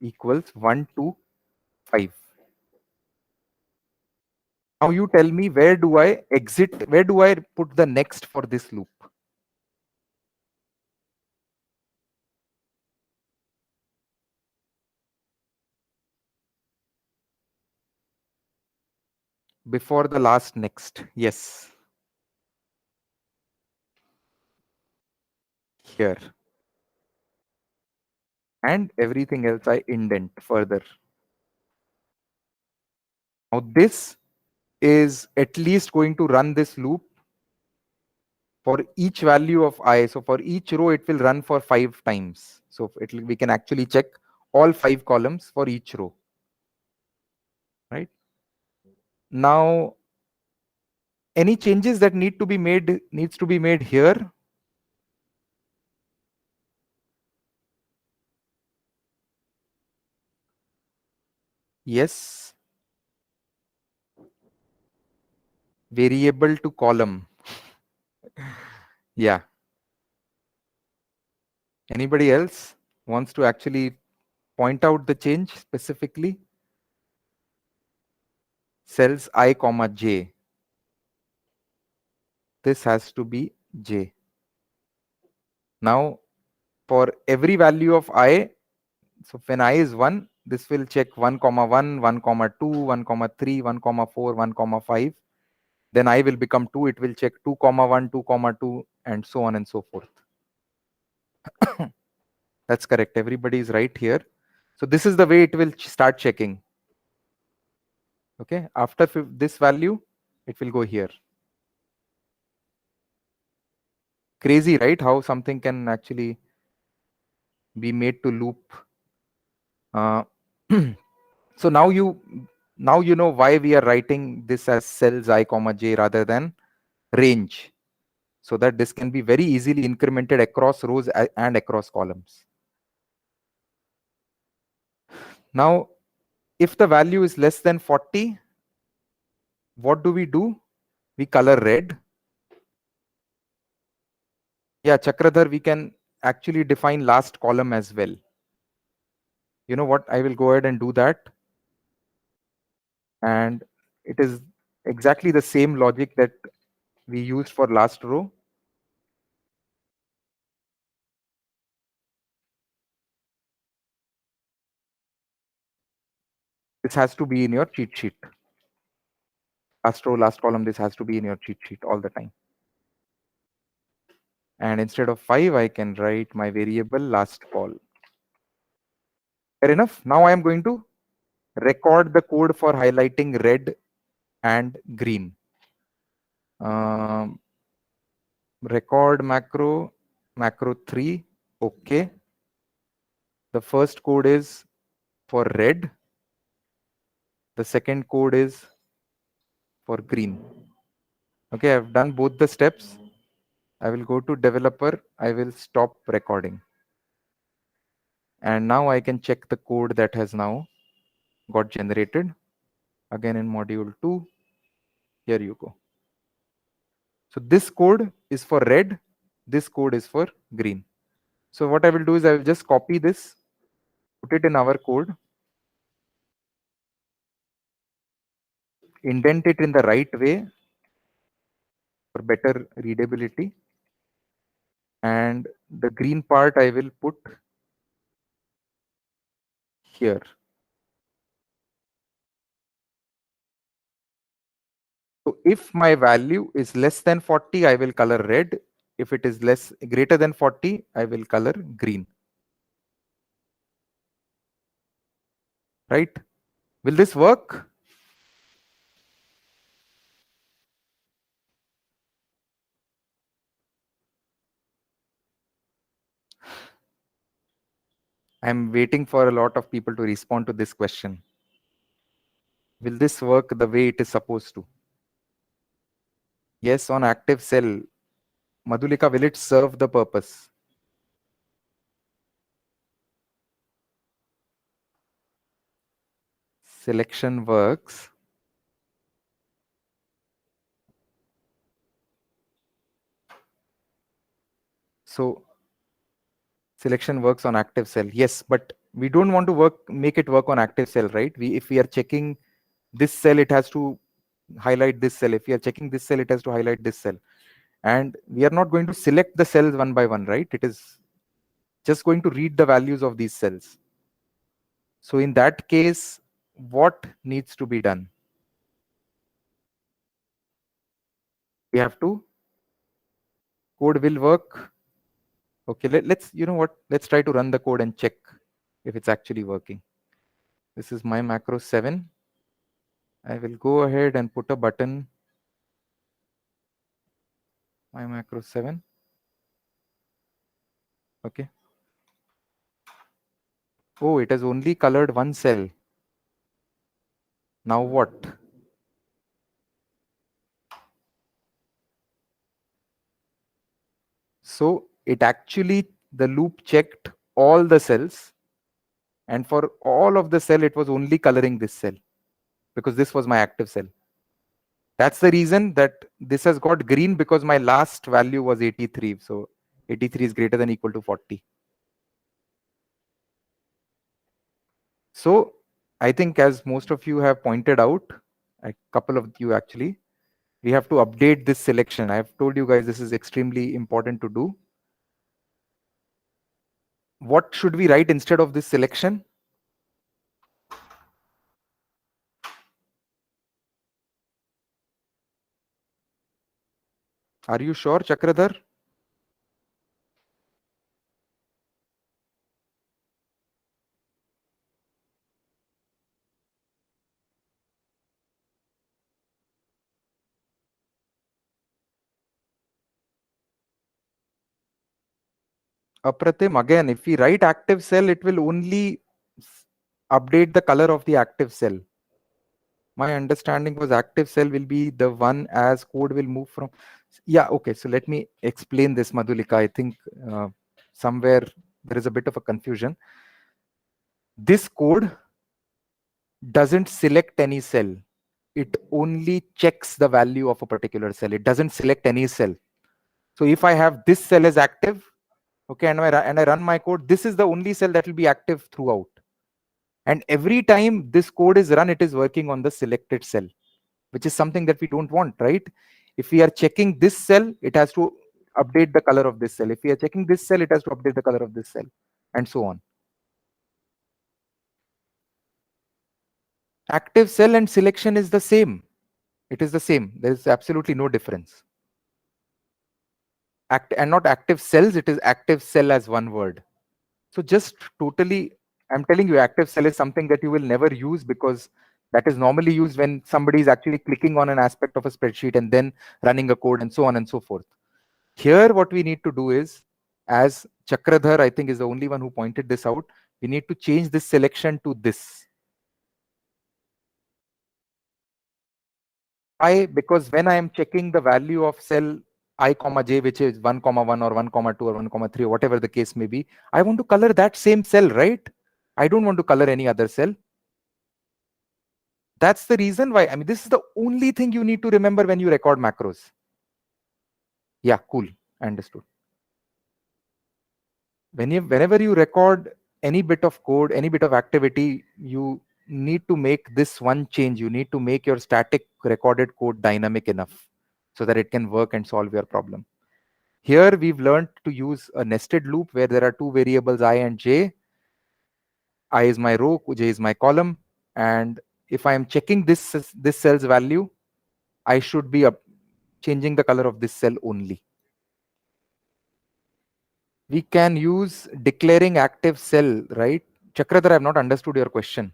Speaker 1: equals 1 to 5. Now you tell me, where do I exit? Where do I put the next for this loop? Before the last next. Yes. Here. And everything else I indent further. Now this is at least going to run this loop for each value of I. So for each row, it will run for 5 times. So we can actually check all 5 columns for each row. Right? Now, any changes that needs to be made here. Yes. Variable to column. Yeah. Anybody else wants to actually point out the change specifically? Cells I comma j. This has to be j. Now, for every value of I, so when I is 1, this will check 1 comma 1, 1 comma 2, 1 comma 3, 1 comma 4, 1 comma 5. Then I will become 2. It will check 2 comma 1, 2 comma 2, and so on and so forth. That's correct. Everybody is right here. So this is the way it will start checking. Okay. After this value, it will go here. Crazy, right? How something can actually be made to loop. So now you know why we are writing this as cells I comma j rather than range, so that this can be very easily incremented across rows and across columns. Now, if the value is less than 40, what do? We color red. Yeah, Chakradhar, we can actually define last column as well. You know what? I will go ahead and do that. And it is exactly the same logic that we used for last row. This has to be in your cheat sheet. Last row, last column, this has to be in your cheat sheet all the time. And instead of 5, I can write my variable last call. Fair enough. Now I am going to record the code for highlighting red and green. Record macro 3. Okay. The first code is for red. The second code is for green. Okay, I've done both the steps. I will go to developer. I will stop recording. And now I can check the code that has now got generated. Again in module 2. Here you go. So this code is for red. This code is for green. So what I will do is I will just copy this, put it in our code, indent it in the right way for better readability. And the green part I will put here. So if my value is less than 40, I will color red. If it is greater than 40, I will color green. Right? Will this work? I'm waiting for a lot of people to respond to this question. Will this work the way it is supposed to? Yes, on active cell. Madhulika, will it serve the purpose? Selection works. So selection works on active cell. Yes, but we don't want to make it work on active cell, right? If we are checking this cell, it has to highlight this cell. If we are checking this cell, it has to highlight this cell. And we are not going to select the cells one by one, right? It is just going to read the values of these cells. So in that case, what needs to be done? We have to, code will work. Okay, let's, you know what, let's try to run the code and check if it's actually working. This is my macro 7. I will go ahead and put a button, my macro 7. Okay. Oh, it has only colored one cell. Now what? So it actually, the loop checked all the cells, and for all of the cell, it was only coloring this cell because this was my active cell. That's the reason that this has got green, because my last value was 83. So 83 is greater than equal to 40. So I think, as most of you have pointed out, a couple of you actually, we have to update this selection. I've told you guys this is extremely important to do. What should we write instead of this selection? Are you sure, Chakradhar? Apratim, again, if we write active cell, it will only update the color of the active cell. My understanding was active cell will be the one as code will move from. Yeah, okay. So let me explain this, Madhulika. I think somewhere there is a bit of a confusion. This code doesn't select any cell. It only checks the value of a particular cell. It doesn't select any cell. So if I have this cell as active, okay, and I run my code, this is the only cell that will be active throughout. And every time this code is run, it is working on the selected cell, which is something that we don't want, right? If we are checking this cell, it has to update the color of this cell. If we are checking this cell, it has to update the color of this cell, and so on. Active cell and selection is the same. It is the same. There is absolutely no difference. And not active cells, it is active cell as one word. So just totally, I'm telling you, active cell is something that you will never use, because that is normally used when somebody is actually clicking on an aspect of a spreadsheet and then running a code and so on and so forth. Here, what we need to do is, as Chakradhar, I think, is the only one who pointed this out, We need to change this selection to this. Why? Because when I am checking the value of cell I comma j, which is 1 comma 1 or 1 comma 2 or 1 comma 3, whatever the case may be, I want to color that same cell, right? I don't want to color any other cell. That's the reason why. I mean, this is the only thing you need to remember when you record macros. Yeah, cool. Understood. Whenever you record any bit of code, any bit of activity, you need to make this one change. You need to make your static recorded code dynamic enough so that it can work and solve your problem. Here we've learned to use a nested loop where there are two variables I and j. I is my row, j is my column, and if I am checking this cell's value, I should be changing the color of this cell only. We can use declaring active cell, right? Chakradhar, I have not understood your question.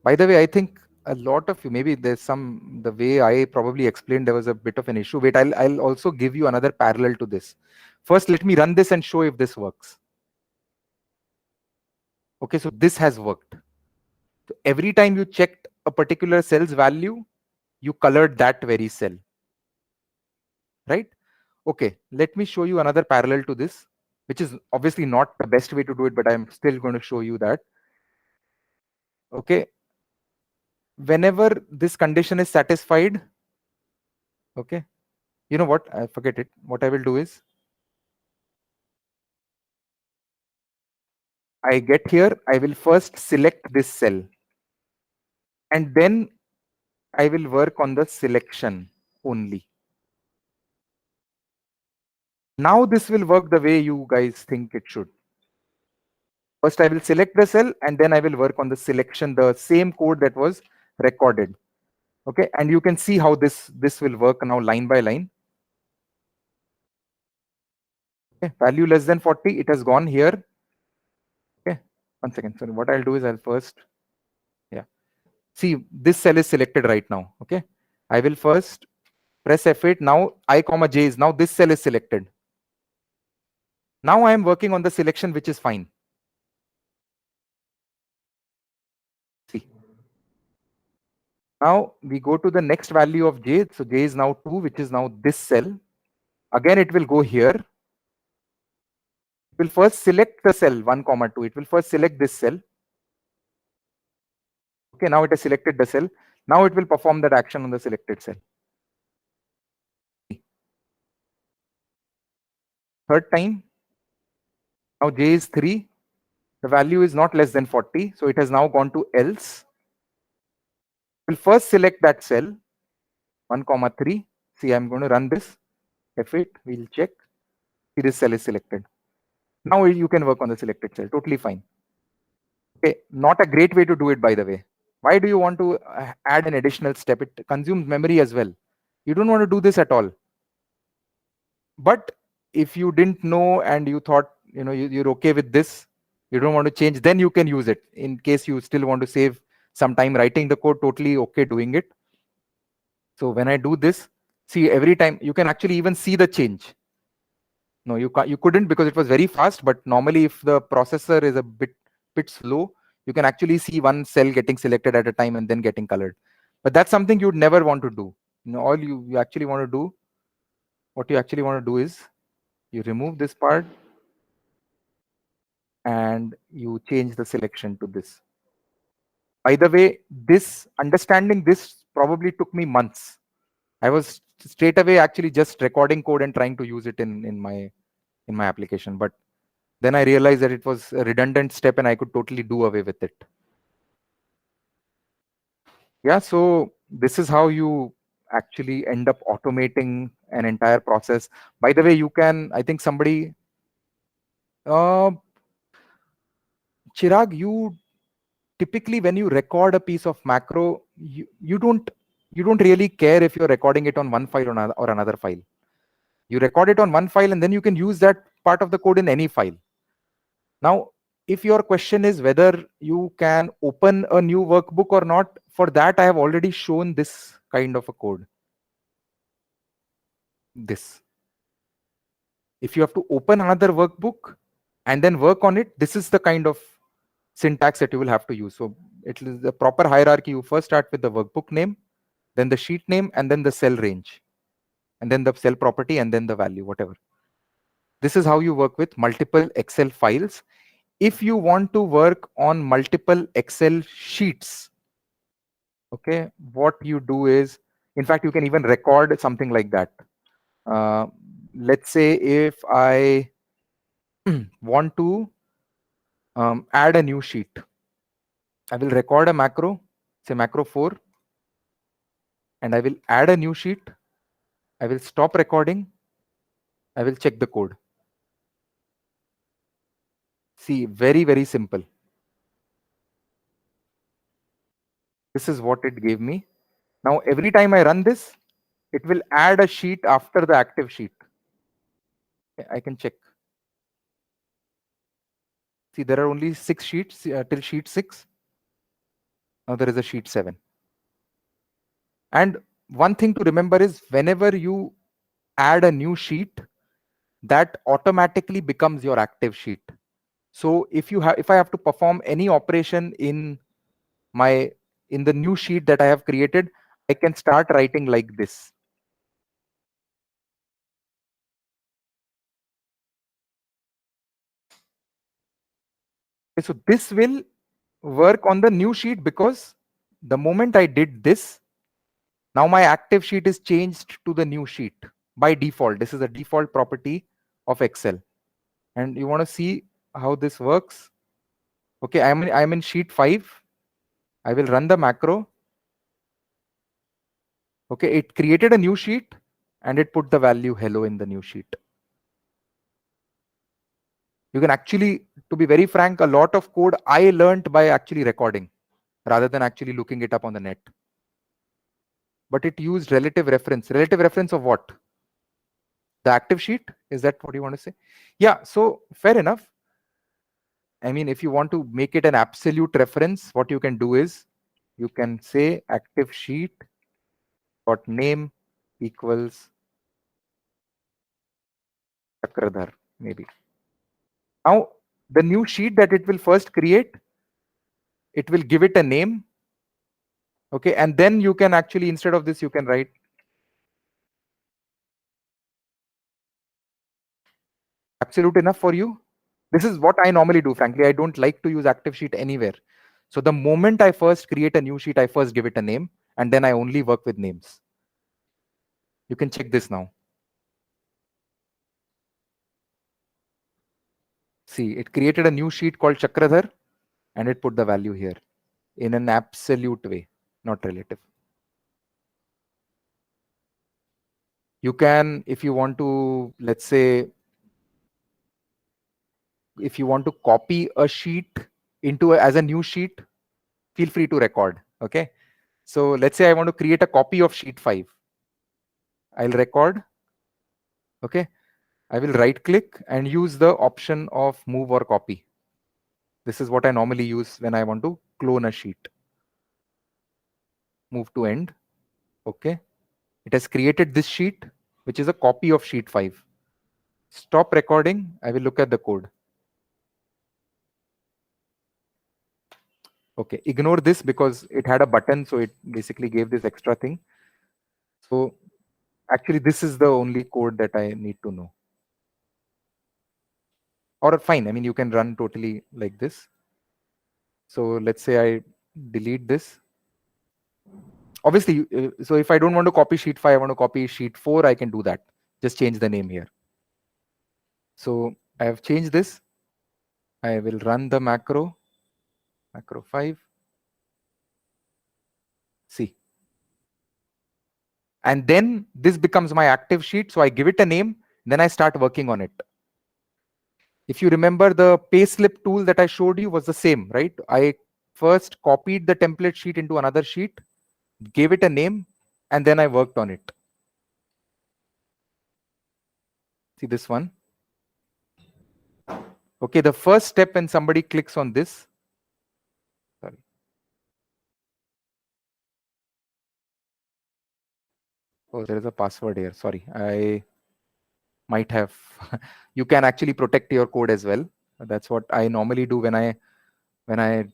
Speaker 1: By the way, I think a lot of you, maybe there's the way I probably explained, there was a bit of an issue. Wait, I'll also give you another parallel to this. First, let me run this and show if this works. Okay, so this has worked. So every time you checked a particular cell's value, you colored that very cell, right? Okay, let me show you another parallel to this, which is obviously not the best way to do it, but I'm still going to show you that. Okay, whenever this condition is satisfied, okay, you know what, I forget it. What I will do is, I get here, I will first select this cell, and then I will work on the selection only. Now this will work the way you guys think it should. First, I will select the cell, and then I will work on the selection, the same code that was recorded. Okay, and you can see how this will work now line by line. Okay, value less than 40, it has gone here. Okay, 1 second. Sorry, what I'll do is I'll first, yeah. See, this cell is selected right now. Okay, I will first press F8. Now I comma j is, now this cell is selected. Now I am working on the selection, which is fine. See. Now we go to the next value of j. So j is now 2, which is now this cell. Again, it will go here. It will first select the cell 1 comma 2. It will first select this cell. Okay, now it has selected the cell. Now it will perform that action on the selected cell. Third time. Now j is 3. The value is not less than 40. So it has now gone to else. We'll first select that cell 1 comma 3. See, I'm going to run this. F8. We'll check. See, this cell is selected. Now you can work on the selected cell. Totally fine. Okay, not a great way to do it, by the way. Why do you want to add an additional step? It consumes memory as well. You don't want to do this at all. But if you didn't know and you thought, you know, you're okay with this, you don't want to change, then you can use it. In case you still want to save some time writing the code, totally okay doing it. So when I do this, see, every time you can actually even see the change. No, you couldn't because it was very fast. But normally, if the processor is a bit slow, you can actually see one cell getting selected at a time and then getting colored. But that's something you'd never want to do. You know, all you actually want to do, what you actually want to do is you remove this part and you change the selection to this. By the way, understanding this probably took me months. I was straight away actually just recording code and trying to use it in my application. But then I realized that it was a redundant step and I could totally do away with it. Yeah, so this is how you actually end up automating an entire process. By the way, you can, I think somebody, Chirag, you typically when you record a piece of macro, you don't really care if you're recording it on one file or another file. You record it on one file and then you can use that part of the code in any file. Now, if your question is whether you can open a new workbook or not, for that I have already shown this kind of a code. this. If you have to open another workbook and then work on it, this is the kind of syntax that you will have to use. So it is the proper hierarchy. You first start with the workbook name, then the sheet name, and then the cell range, and then the cell property, and then the value, whatever. This is how you work with multiple Excel files. If you want to work on multiple Excel sheets, okay, what you do is, in fact, you can even record something like that. Let's say if I want to add a new sheet, I will record a macro, say macro 4, and I will add a new sheet. I will stop recording. I will check the code. See, very, very simple. This is what it gave me. Now, every time I run this, it will add a sheet after the active sheet. I can check. See, there are only 6 sheets till sheet 6. Now there is a sheet 7. And one thing to remember is whenever you add a new sheet, that automatically becomes your active sheet. So if I have to perform any operation in the new sheet that I have created, I can start writing like this. Okay, so this will work on the new sheet because the moment I did this, now my active sheet is changed to the new sheet by default. This is a default property of Excel. And you want to see how this works. Okay, I'm in sheet 5. I will run the macro. Okay, it created a new sheet and it put the value hello in the new sheet. You can actually, to be very frank, a lot of code I learned by actually recording rather than actually looking it up on the net. But it used relative reference. Relative reference of what? The active sheet? Is that what you want to say? Yeah, so fair enough. I mean, if you want to make it an absolute reference, what you can do is you can say active sheet dot name equals Chakradhar, maybe. Now, the new sheet that it will first create, it will give it a name. Okay, and then you can actually, instead of this, you can write absolute enough for you. This is what I normally do. Frankly, I don't like to use active sheet anywhere. So the moment I first create a new sheet, I first give it a name, and then I only work with names. You can check this now. See, it created a new sheet called Chakradhar, and it put the value here in an absolute way, not relative. You can, if you want to, let's say, if you want to copy a sheet into as a new sheet, feel free to record. Okay, so let's say I want to create a copy of sheet 5. I'll record. Okay, I will right click and use the option of move or copy. This is what I normally use when I want to clone a sheet. Move to end. Okay, it has created this sheet, which is a copy of sheet 5. Stop recording. I will look at the code. Okay, ignore this because it had a button, so it basically gave this extra thing. So actually, this is the only code that I need to know. Or fine, I mean, you can run totally like this. So let's say I delete this. Obviously, so if I don't want to copy sheet 5, I want to copy sheet 4, I can do that. Just change the name here. So I have changed this. I will run the macro 5. See. And then this becomes my active sheet. So I give it a name, then I start working on it. If you remember, the payslip tool that I showed you was the same, right? I first copied the template sheet into another sheet, gave it a name, and then I worked on it. See this one. Okay, the first step when somebody clicks on this, sorry. Oh, there is a password here. Sorry, I might have. You can actually protect your code as well. That's what I normally do when I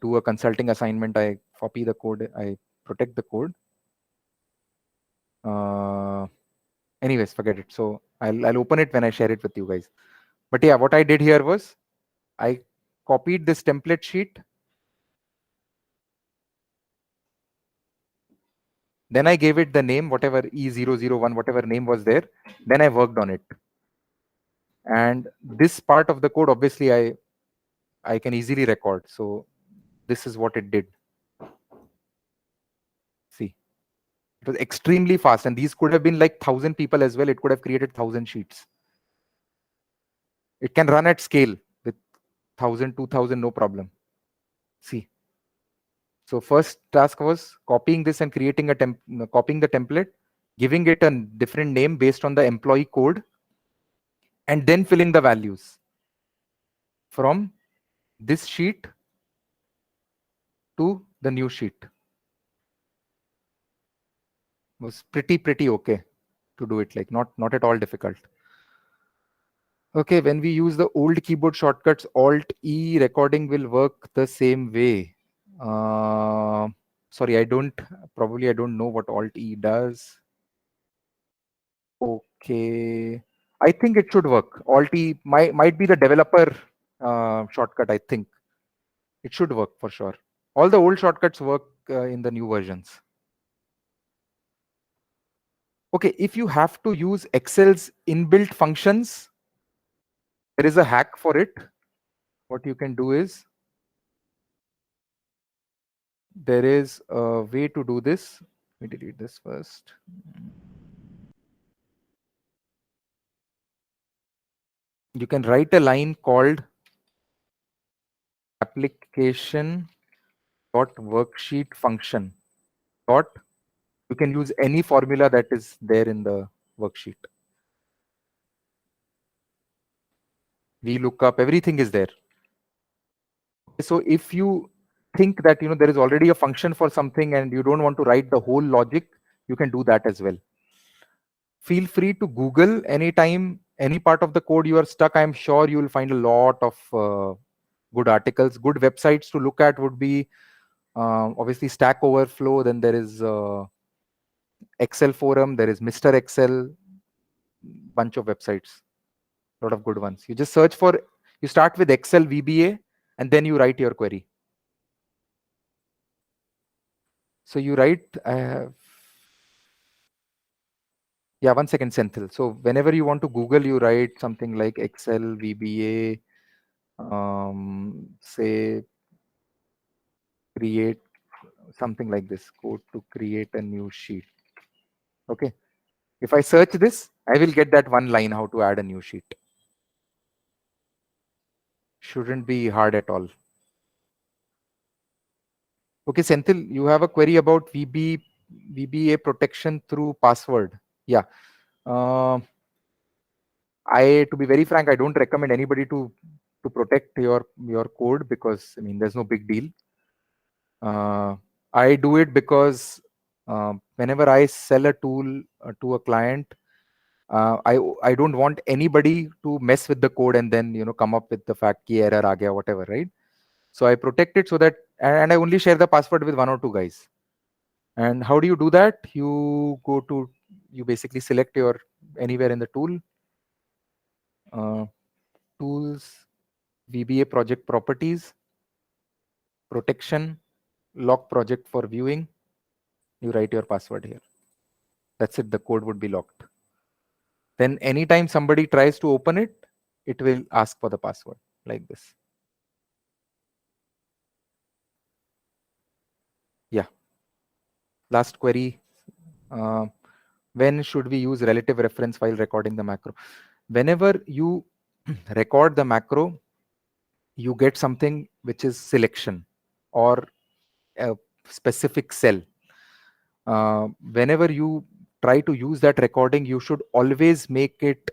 Speaker 1: do a consulting assignment. I copy the code. I protect the code. Anyways, forget it. So I'll open it when I share it with you guys. But yeah, what I did here was I copied this template sheet. Then I gave it the name, whatever E001, whatever name was there. Then I worked on it. And this part of the code, obviously, I can easily record. So this is what it did. See, it was extremely fast. And these could have been like 1,000 people as well. It could have created 1,000 sheets. It can run at scale with 1,000, 2,000, no problem. See. So first task was copying this and creating copying the template, giving it a different name based on the employee code, and then filling the values from this sheet to the new sheet. Was pretty okay to do it, like not at all difficult. Okay, when we use the old keyboard shortcuts, Alt E, recording will work the same way. Sorry, I don't know what Alt E does. Okay, I think it should work. Alt E might be the developer shortcut. I think it should work for sure. All the old shortcuts work in the new versions. Okay, if you have to use Excel's inbuilt functions, there is a hack for it. What you can do is, there is a way to do this. Let me delete this first. You can write a line called application dot worksheet function dot. You can use any formula that is there in the worksheet. VLOOKUP, everything is there. So if you think that there is already a function for something and you don't want to write the whole logic, you can do that as well. Feel free to Google anytime, any part of the code you are stuck. I'm sure you will find a lot of good articles. Good websites to look at would be obviously Stack Overflow. Then there is Excel Forum. There is Mr. Excel. Bunch of websites. A lot of good ones. You just search for. You start with Excel VBA and then you write your query. So you write. Yeah, 1 second, Senthil. So whenever you want to Google, you write something like Excel VBA. Say create something like this, code to create a new sheet. Okay, if I search this, I will get that one line, how to add a new sheet. Shouldn't be hard at all. Okay, Senthil, you have a query about VBA protection through password. Yeah. To be very frank, I don't recommend anybody to protect your code, because there's no big deal. I do it because whenever I sell a tool to a client, I don't want anybody to mess with the code and then come up with the fact ki error aa gaya, whatever, right? So I protect it so that, and I only share the password with 1 or 2 guys. And how do you do that? You basically select your anywhere in the tool, tools, VBA project properties, protection, lock project for viewing. You write your password here. That's it. The code would be locked. Then anytime somebody tries to open it, it will ask for the password like this. Yeah. Last query. When should we use relative reference while recording the macro? Whenever you record the macro, you get something which is selection or a specific cell. Whenever you try to use that recording, you should always make it,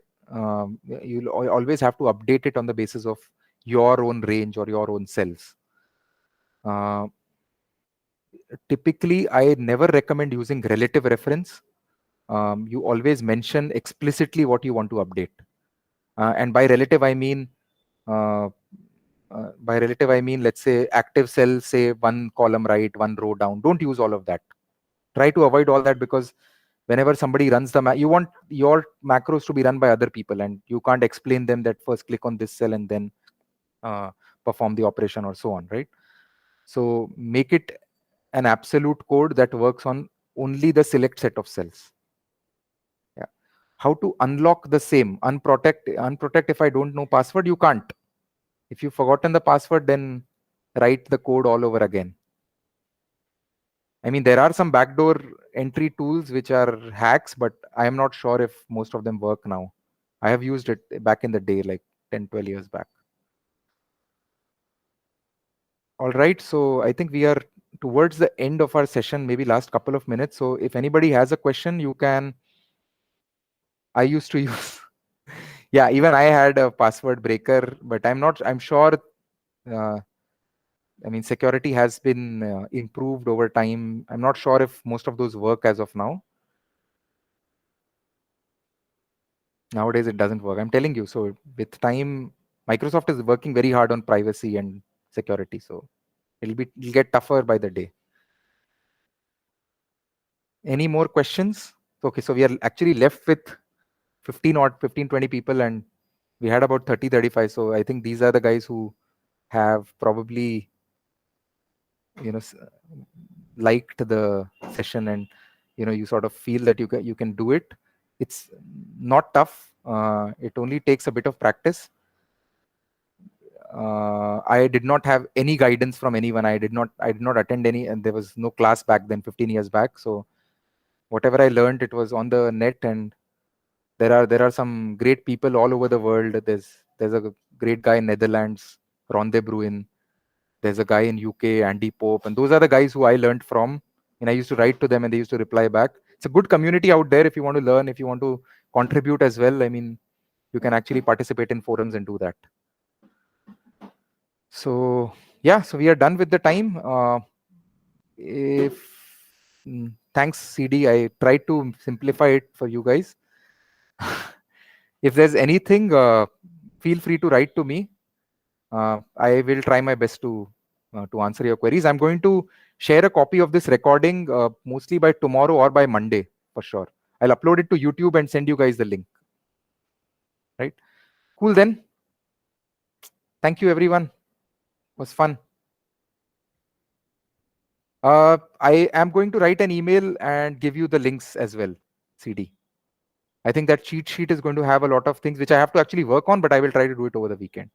Speaker 1: you'll always have to update it on the basis of your own range or your own cells. Typically, I never recommend using relative reference. you always mention explicitly what you want to update. And by relative, I mean, let's say active cell, say 1 column right, 1 row down. Don't use all of that. Try to avoid all that, because whenever somebody runs the you want your macros to be run by other people, and you can't explain them that first click on this cell and then perform the operation or so on, right? So make it an absolute code that works on only the select set of cells. Yeah. How to unlock the same? Unprotect if I don't know password, you can't. If you've forgotten the password, then write the code all over again. I mean, there are some backdoor entry tools which are hacks, but I am not sure if most of them work now. I have used it back in the day, like 10, 12 years back. All right, so I think we are towards the end of our session, maybe last couple of minutes. So if anybody has a question, you can. I used to use, yeah, even I had a password breaker, but I'm sure, I mean, security has been improved over time. I'm not sure if most of those work as of now. Nowadays, it doesn't work. I'm telling you. So with time, Microsoft is working very hard on privacy and security. So it'll get tougher by the day. Any more questions? Okay, so we are actually left with 15, 20 people, and we had about 30, 35. So I think these are the guys who have probably, liked the session, and you sort of feel that you can do it. It's not tough. It only takes a bit of practice. I did not have any guidance from anyone. I did not attend any, and there was no class back then, 15 years back. So whatever I learned, it was on the net, and there are some great people all over the world. There's a great guy in Netherlands, Ron de Bruin. There's a guy in UK, Andy Pope, and those are the guys who I learned from. And I used to write to them, and they used to reply back. It's a good community out there if you want to learn, if you want to contribute as well. I mean, you can actually participate in forums and do that. So yeah, so we are done with the time. Thanks, CD. I tried to simplify it for you guys. If there's anything, feel free to write to me. I will try my best to answer your queries. I'm going to share a copy of this recording mostly by tomorrow or by Monday for sure. I'll upload it to YouTube and send you guys the link. Right? Cool then. Thank you, everyone. It was fun. I am going to write an email and give you the links as well, CD. I think that cheat sheet is going to have a lot of things which I have to actually work on, but I will try to do it over the weekend.